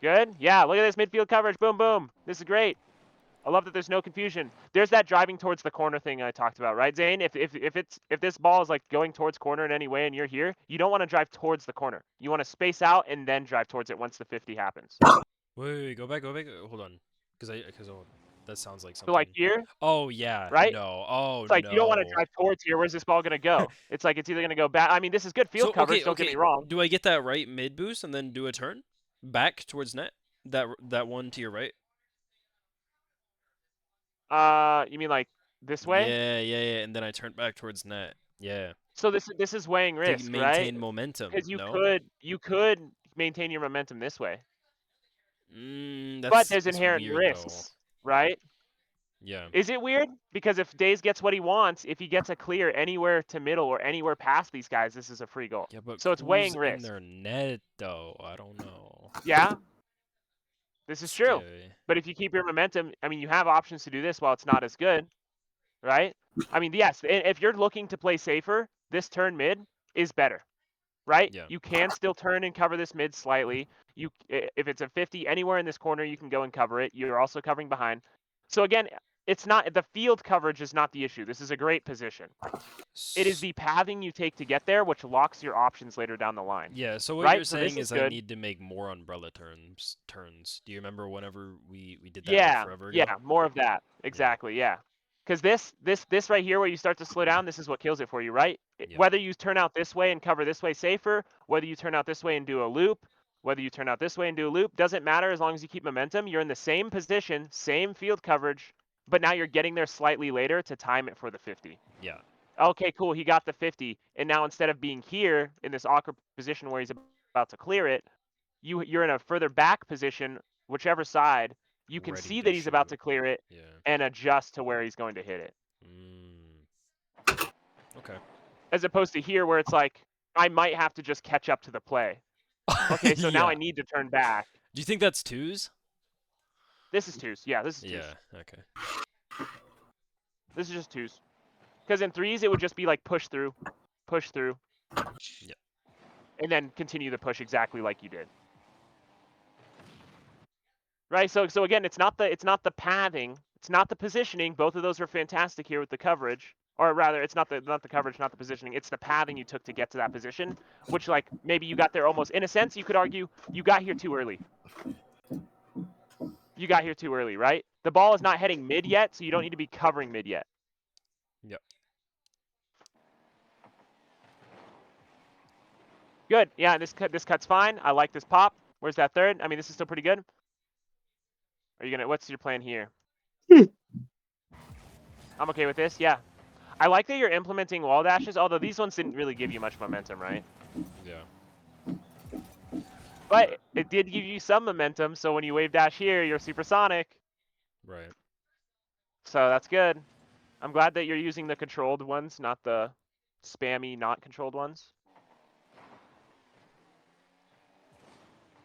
Good? Yeah, look at this midfield coverage. Boom, boom. This is great. I love that there's no confusion. There's that driving towards the corner thing I talked about, right, Zane? If this ball is like going towards corner in any way and you're here, you don't want to drive towards the corner. You want to space out and then drive towards it once the 50 happens. Wait, go back. Hold on. Because That sounds like So something. like here, Oh yeah. right? No. Oh It's like you don't want to no. drive towards here. Where's this ball gonna go? It's like it's either gonna go back. I mean, this is good field So coverage. okay, Don't get me okay. wrong. Do I get that right mid boost and then do a turn back towards net? That one to your right. You mean like this way? Yeah, yeah, yeah. And then I turn back towards net. Yeah. So this is weighing To risk, right? maintain momentum. Because No. you could maintain your momentum this way, but That's there's it's inherent weird though. risks, right? Yeah. Is it weird? Because if Days gets what he wants, if he gets a clear anywhere to middle or anywhere past these guys, this is a free goal. Yeah, but So it's weighing who's in risk. their net though? I don't know. Yeah, this is true. Scary. But if you keep your momentum, I mean, you have options to do this while it's not as good, right? I mean, yes, if you're looking to play safer, this turn mid is better, right? Yeah. You can still turn and cover this mid slightly. If it's a 50 anywhere in this corner, you can go and cover it. You're also covering behind. So again, it's not the field coverage is not the issue. This is a great position. It is the pathing you take to get there, which locks your options later down the line. Yeah, so what Right? you're So this saying is is I good. need to make more umbrella turns. Do you remember whenever we did that like Yeah, forever ago? yeah, more of that. Exactly, yeah. Because this right here, where you start to slow down, this is what kills it for you, right? Yeah. Whether you turn out this way and cover this way safer, whether you turn out this way and do a loop, whether you turn out this way and do a loop, doesn't matter as long as you keep momentum. You're in the same position, same field coverage, but now you're getting there slightly later to time it for the 50. Yeah. Okay, cool. He got the 50, and now instead of being here in this awkward position where he's about to clear it, you're in a further back position, whichever side. You can Ready see to that he's about shoot. to clear it Yeah. and adjust to where he's going to hit it. Okay. As opposed to here where it's like, I might have to just catch up to the play. Okay, so now I Yeah. need to turn back. Do you think that's twos? This is twos. Yeah, this is twos. Yeah. Okay. This is just twos. Because in threes, it would just be like push through. Yeah. And then continue the push exactly like you did. Right, so again, it's not the pathing, it's not the positioning. Both of those are fantastic here with the coverage, or rather, it's not the coverage, not the positioning. It's the pathing you took to get to that position, which like maybe you got there almost. In a sense, you could argue you got here too early. You got here too early, right? The ball is not heading mid yet, so you don't need to be covering mid yet. Yep. Good. Yeah, this cut's fine. I like this pop. Where's that third? I mean, this is still pretty good. Are you gonna? What's your plan here? I'm okay with this. Yeah. I like that you're implementing wall dashes, although these ones didn't really give you much momentum, right? Yeah. But it did give you some momentum, so when you wave dash here, you're supersonic. Right. So that's good. I'm glad that you're using the controlled ones, not the spammy, not controlled ones.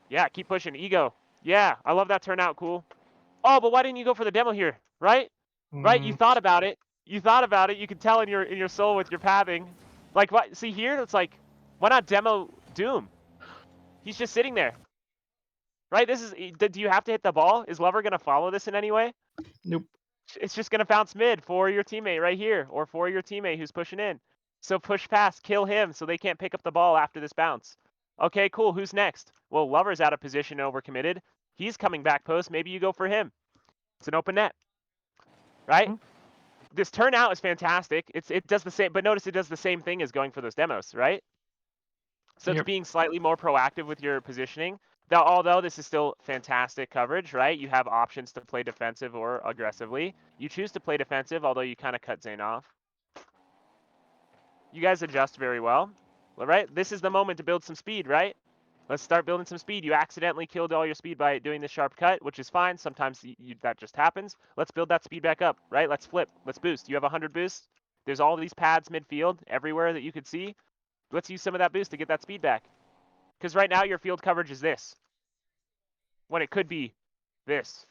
Yeah, keep pushing. Ego. Yeah, I love that turnout. Cool. Oh, but why didn't you go for the demo here? Right? Right? You thought about it. You thought about it. You can tell in your soul with your pathing. Like what? See here, it's like, why not demo Doom? He's just sitting there. Right? This is. Do you have to hit the ball? Is Lover gonna follow this in any way? Nope. It's just gonna bounce mid for your teammate right here, or for your teammate who's pushing in. So push past, kill him, so they can't pick up the ball after this bounce. Okay, cool. Who's next? Well, Lover's out of position, overcommitted. He's coming back post. Maybe you go for him. It's an open net. Right? This turnout is fantastic. It does the same, but notice it does the same thing as going for those demos, right? So it's being slightly more proactive with your positioning. Now, although this is still fantastic coverage, right? You have options to play defensive or aggressively. You choose to play defensive, although you kind of cut Zane off. You guys adjust very well, right? This is the moment to build some speed, right? Let's start building some speed. You accidentally killed all your speed by doing the sharp cut, which is fine. Sometimes that just happens. Let's build that speed back up, right? Let's flip. Let's boost. You have 100 boosts. There's all these pads midfield everywhere that you could see. Let's use some of that boost to get that speed back. Because right now your field coverage is this, when it could be this.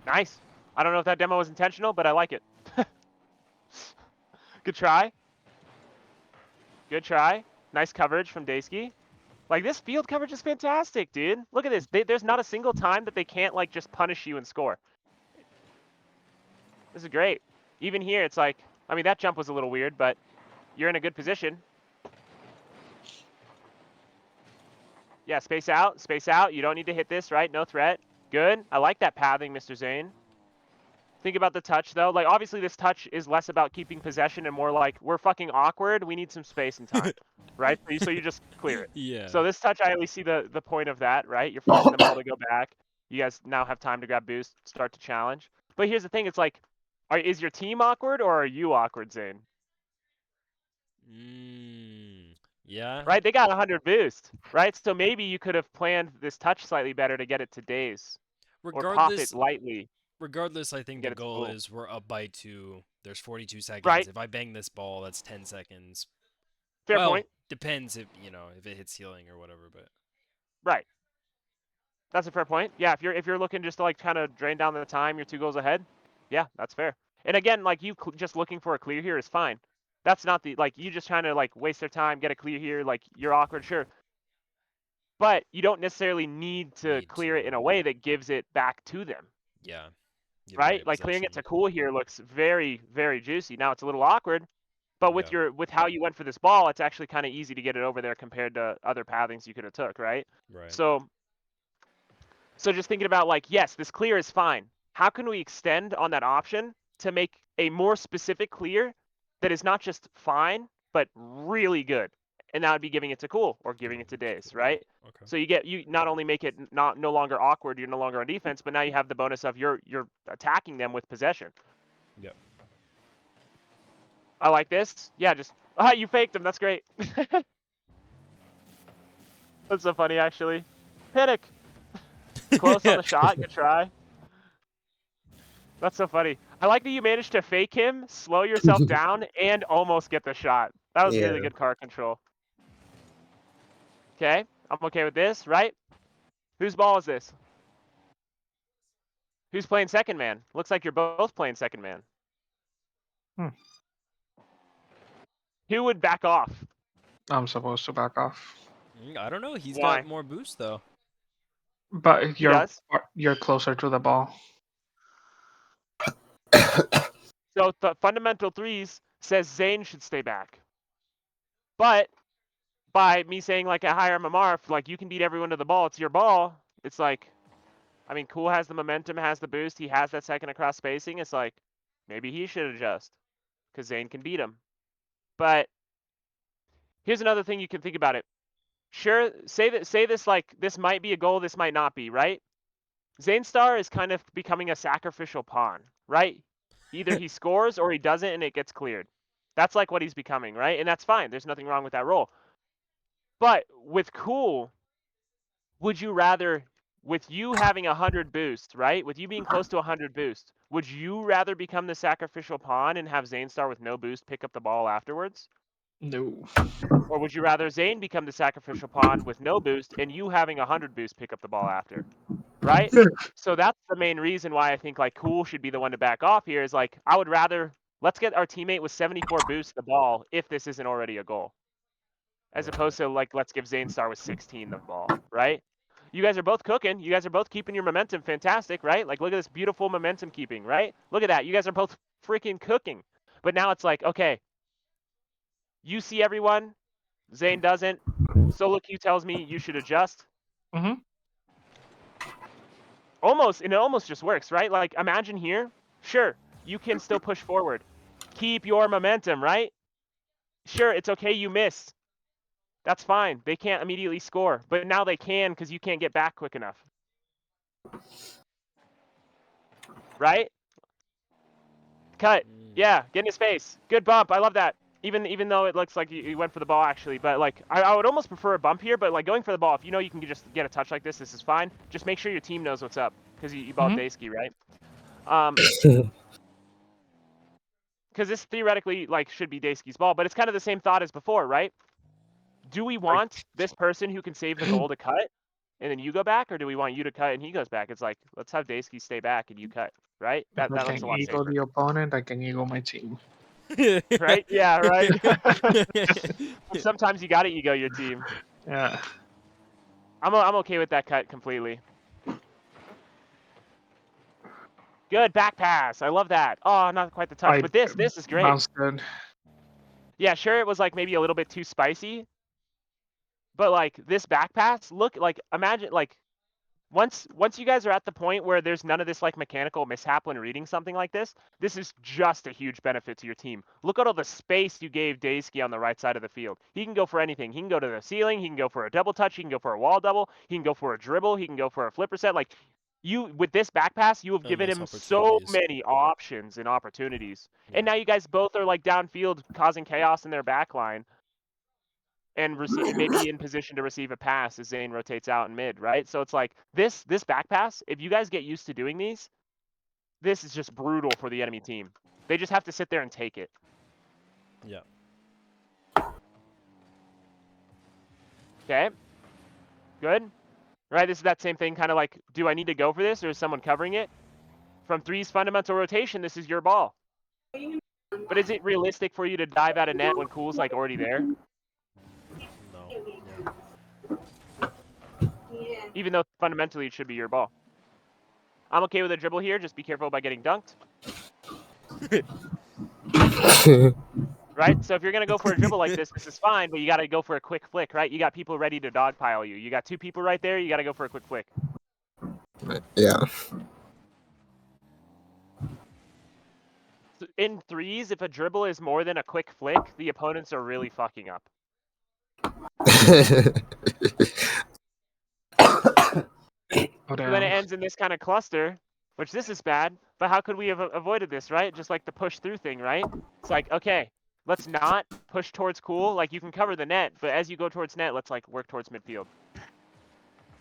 Nice. I don't know if that demo was intentional, but I like it. Good try. Good try. Nice coverage from Daysky. Like, this field coverage is fantastic, dude. Look at this. There's not a single time that they can't, like, just punish you and score. This is great. Even here, it's like, I mean, that jump was a little weird, but you're in a good position. Yeah, space out, space out. You don't need to hit this, right? No threat. Good. I like that pathing, Mr. Zane. Think about the touch, though. Like, obviously, this touch is less about keeping possession and more like, we're fucking awkward. We need some space and time, right? So you just clear it. Yeah. So this touch, I at least see the point of that, right? You're forcing the ball to go back. You guys now have time to grab boost, start to challenge. But here's the thing. It's like, is your team awkward or are you awkward, Zane? Yeah. Right? They got 100 boost, right? So maybe you could have planned this touch slightly better to get it to days. Or pop it Regardless, lightly. regardless, I think Get the it to goal goal. is we're up by 2. There's 42 seconds. Right. If I bang this ball, that's 10 seconds. Fair well, point. depends if if it hits ceiling or whatever. But Right. That's a fair point. Yeah, if you're looking just to like kind of drain down the time, you're 2 goals ahead. Yeah, that's fair. And again, like you just looking for a clear here is fine. That's not the like you just trying to like waste their time, get a clear here, like you're awkward, sure. But you don't necessarily need to clear it in a way that gives it back to them. yeah. Give Right? away Like clearing it to possession. cool here looks very, very juicy. Now it's a little awkward, but with Yeah. with how you went for this ball, it's actually kind of easy to get it over there compared to other pathings you could have took, right? Right. So just thinking about like, yes, this clear is fine. How can we extend on that option to make a more specific clear that is not just fine, but really good? And that would be giving it to cool or giving it to days, right? Okay. So you not only make it no longer awkward, you're no longer on defense, but now you have the bonus of you're attacking them with possession. Yep. I like this. Yeah, just you faked him. That's great. That's so funny, actually. Pinnock. Close on the shot. Good try. That's so funny. I like that you managed to fake him, slow yourself down, and almost get the shot. That was really Yeah. good car control. Okay, I'm okay with this, right? Whose ball is this? Who's playing second man? Looks like you're both playing second man. Who would back off? I'm supposed to back off, I don't know. He's Why? got more boost though. but He does. you're closer to the ball. So the fundamental threes says Zane should stay back. But by me saying like a higher MMR, if like you can beat everyone to the ball, it's your ball. It's like, I mean, Cool has the momentum, has the boost, he has that second across spacing. It's like maybe he should adjust because Zane can beat him. But here's another thing you can think about it. Sure, say this like this might be a goal, this might not be, right? Zane Star is kind of becoming a sacrificial pawn, right? Either he scores or he doesn't and it gets cleared. That's like what he's becoming, right? And that's fine. There's nothing wrong with that role. But with Cool, would you rather, with you having 100 boost, right? With you being close to 100 boost, would you rather become the sacrificial pawn and have Zane Star with no boost pick up the ball afterwards? No. Or would you rather Zane become the sacrificial pawn with no boost and you having 100 boost pick up the ball after? Right? So that's the main reason why I think like Cool should be the one to back off here is like, I would rather, let's get our teammate with 74 boost the ball if this isn't already a goal. As opposed to like, let's give Zane Star with 16 the ball, right? You guys are both cooking. You guys are both keeping your momentum fantastic, right? Like, look at this beautiful momentum keeping, right? Look at that. You guys are both freaking cooking. But now it's like, okay, you see everyone. Zane doesn't. Solo Q tells me you should adjust. Mhm. Almost, and it almost just works, right? Like, imagine here. Sure, you can still push forward. Keep your momentum, right? Sure, it's okay you missed. That's fine. They can't immediately score, but now they can because you can't get back quick enough. Right? Cut. Yeah, get in his face. Good bump. I love that. Even though it looks like you went for the ball actually, but like I would almost prefer a bump here, but like going for the ball, if you know you can just get a touch like this is fine. Just make sure your team knows what's up because you bought Daysky, right? Because this theoretically like should be Daysky's ball, but it's kind of the same thought as before, right? Do we want this person who can save the goal to cut, and then you go back, or do we want you to cut and he goes back? It's like let's have Daysky stay back and you cut, right? That I looks a can lot ego safer, the opponent. I can ego my team. right? Yeah, right. Sometimes you gotta ego your team. Yeah. I'm okay with that cut completely. Good back pass. I love that. Oh, not quite the touch, but this is great. Bounced good. Yeah, sure. It was like maybe a little bit too spicy, But like this back pass, look, like imagine like once you guys are at the point where there's none of this like mechanical mishap when reading something like this is just a huge benefit to your team. Look at all the space you gave Daysky on the right side of the field. He can go for anything. He can go to the ceiling. He can go for a double touch. He can go for a wall double. He can go for a dribble. He can go for a flipper set. Like you, with this back pass, you have given Endless him so opportunities. many options and opportunities. Yeah. And now you guys both are like downfield causing chaos in their back line. And maybe in position to receive a pass as Zane rotates out in mid, right? So it's like this back pass, if you guys get used to doing these, this is just brutal for the enemy team. They just have to sit there and take it. Yeah. Okay. Good. Right, this is that same thing, kind of like, do I need to go for this or is someone covering it? From three's fundamental rotation, this is your ball. But is it realistic for you to dive out of net when Cool's like already there? No. Yeah. Even though fundamentally it should be your ball. I'm okay with a dribble here, just be careful about getting dunked. Right? So if you're going to go for a dribble like this is fine, but you got to go for a quick flick, right? You got people ready to dogpile you. You got two people right there, you got to go for a quick flick. Yeah. In threes, if a dribble is more than a quick flick, the opponents are really fucking up. Oh, So then it damn. ends in this kind of cluster, which this is bad, but how could we have avoided this, right? Just like the push through thing, right? It's like, okay, let's not push towards Cool. Like you can cover the net, but as you go towards net, let's like work towards midfield.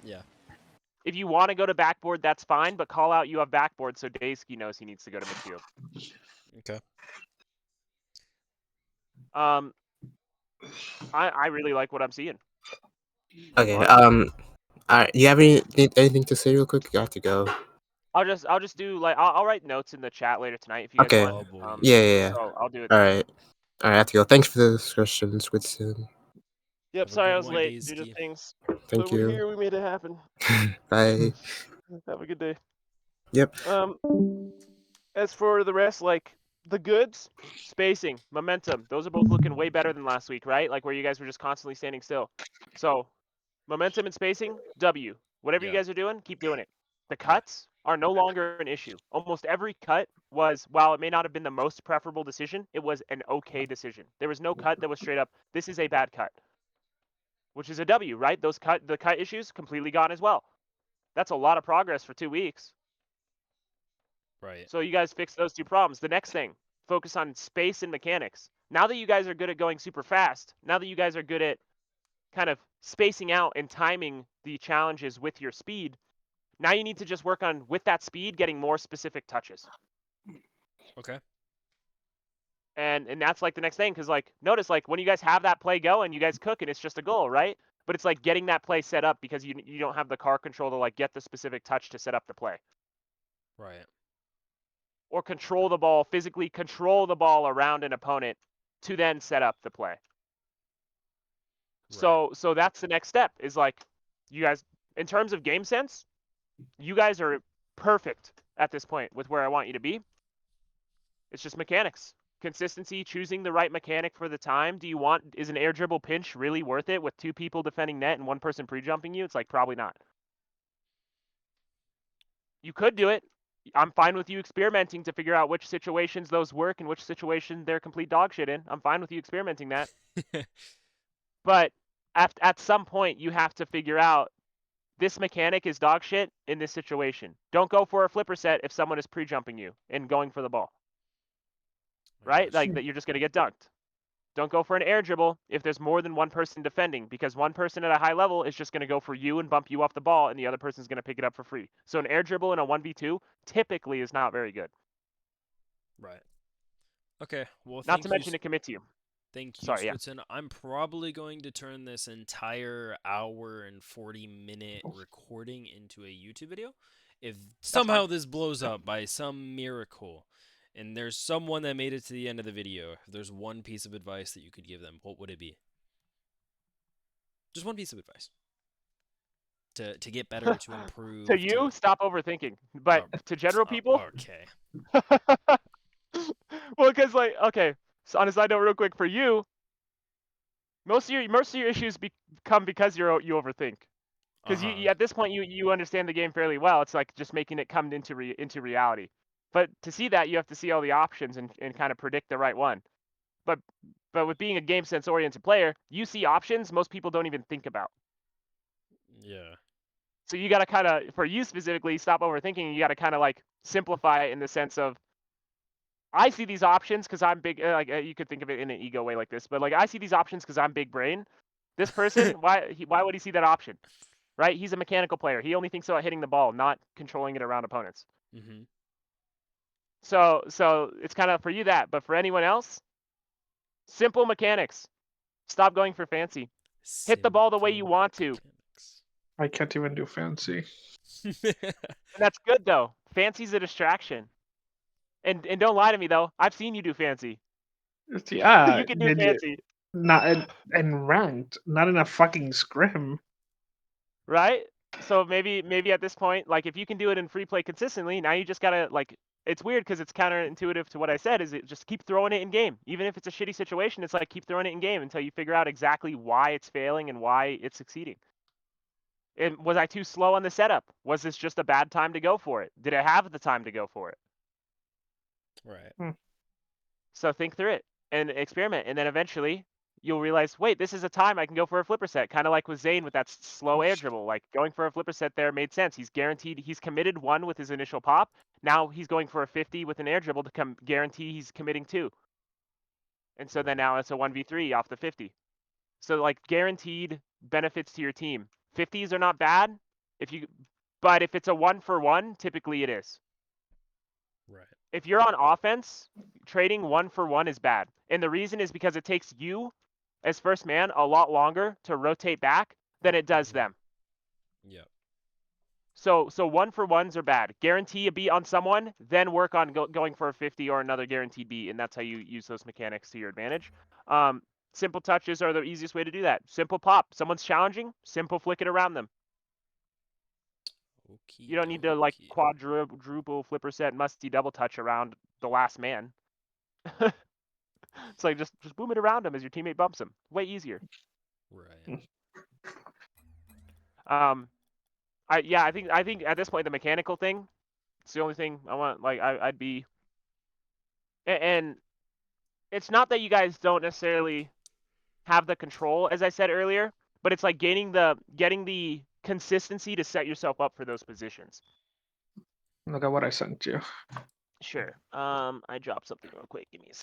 Yeah. If you want to go to backboard, that's fine, but call out you have backboard so Daysky knows he needs to go to midfield. Okay. I really like what I'm seeing. Okay. Honestly. You have anything to say real quick? You have to go. I'll just do like I'll write notes in the chat later tonight if you guys Okay. want. Oh, boy. Yeah. So I'll do it. All right. I have to go. Thanks for the discussion, Switson. Yep, Have a sorry I good was one, late due to Daysky. things. Thank But we're you. here, we made it happen. Bye. Have a good day. Yep. As for the rest, like the goods, spacing, momentum, those are both looking way better than last week, right? Like where you guys were just constantly standing still. So momentum and spacing, W. Whatever you Yeah. guys are doing, keep doing it. The cuts are no longer an issue. Almost every cut was, while it may not have been the most preferable decision, it was an okay decision. There was no cut that was straight up, this is a bad cut. Which is a W, right? The cut issues completely gone as well. That's a lot of progress for 2 weeks. Right. So you guys fix those two problems. The next thing, focus on space and mechanics. Now that you guys are good at going super fast, now that you guys are good at kind of spacing out and timing the challenges with your speed, now you need to just work on, with that speed, getting more specific touches. Okay. And that's like the next thing, because like notice like when you guys have that play going, you guys cook and it's just a goal, right? But it's like getting that play set up because you don't have the car control to like get the specific touch to set up the play. Right. Or control the ball, physically control the ball around an opponent to then set up the play. So that's the next step, is like you guys, in terms of game sense, you guys are perfect at this point with where I want you to be. It's just mechanics. Consistency, choosing the right mechanic for the time. Is an air dribble pinch really worth it with two people defending net and one person pre-jumping you? It's like probably not. You could do it. I'm fine with you experimenting to figure out which situations those work and which situation they're complete dog shit in. I'm fine with you experimenting that. But at some point, you have to figure out this mechanic is dog shit in this situation. Don't go for a flipper set if someone is pre-jumping you and going for the ball. Right? Like that, you're just going to get dunked. Don't go for an air dribble if there's more than one person defending, because one person at a high level is just going to go for you and bump you off the ball, and the other person's going to pick it up for free. So an air dribble in a 1v2 typically is not very good. Right. Okay. Well, Not to mention to commit to you. Thank you, Sorry, yeah. Switson. I'm probably going to turn this entire hour and 40-minute recording into a YouTube video. If somehow this blows up by some miracle, and there's someone that made it to the end of the video, if there's one piece of advice that you could give them, what would it be? Just one piece of advice. To get better, to improve. To you, stop overthinking. But to general people, okay. well, because like, okay, so on a side note real quick, for you, Most of your issues come because you overthink. Because you at this point you understand the game fairly well. It's like just making it come into reality. But to see that, you have to see all the options and kind of predict the right one. But with being a game sense oriented player, you see options most people don't even think about. Yeah. So you got to kind of, for you specifically, stop overthinking. You got to kind of like simplify it in the sense of, I see these options because I'm big. You could think of it in an ego way like this, but like I see these options because I'm big brain. This person, why would he see that option? Right? He's a mechanical player. He only thinks about hitting the ball, not controlling it around opponents. Mm-hmm. So it's kind of for you that, but for anyone else, simple mechanics. Stop going for fancy. Hit the ball the way you want to. I can't even do fancy. And that's good though. Fancy's a distraction. And don't lie to me though. I've seen you do fancy. Yeah, You can do fancy, not in ranked, not in a fucking scrim. right? So maybe at this point, like if you can do it in free play consistently, now you just gotta like. It's weird because it's counterintuitive to what I said. Is it just keep throwing it in game, even if it's a shitty situation? It's like keep throwing it in game until you figure out exactly why it's failing and why it's succeeding. And was I too slow on the setup? Was this just a bad time to go for it? Did I have the time to go for it? Right. So think through it and experiment, and then eventually you'll realize, wait, this is a time I can go for a flipper set. Kind of like with Zane with that slow air dribble. Like going for a flipper set there made sense. He's guaranteed. He's committed 1 with his initial pop. Now he's going for a 50 with an air dribble to guarantee he's committing 2. And so then now it's a 1v3 off the 50. So like guaranteed benefits to your team. 50s are not bad but if it's a 1-for-1, typically it is. Right. If you're on offense, trading 1-for-1 is bad. And the reason is because it takes you as first man a lot longer to rotate back than it does them. Yep. So 1-for-1s are bad. Guarantee a beat on someone, then work on going for a 50 or another guaranteed beat, and that's how you use those mechanics to your advantage. Simple touches are the easiest way to do that. Simple pop. Someone's challenging, simple flick it around them. You don't need to like quadruple flipper set musty double touch around the last man. It's like just boom it around him as your teammate bumps him. Way easier. Right. I think at this point the mechanical thing, it's the only thing I want. Like I'd be, and it's not that you guys don't necessarily have the control, as I said earlier, but it's like getting the consistency to set yourself up for those positions. Look at what I sent you. Sure. I dropped something real quick. Give me a second.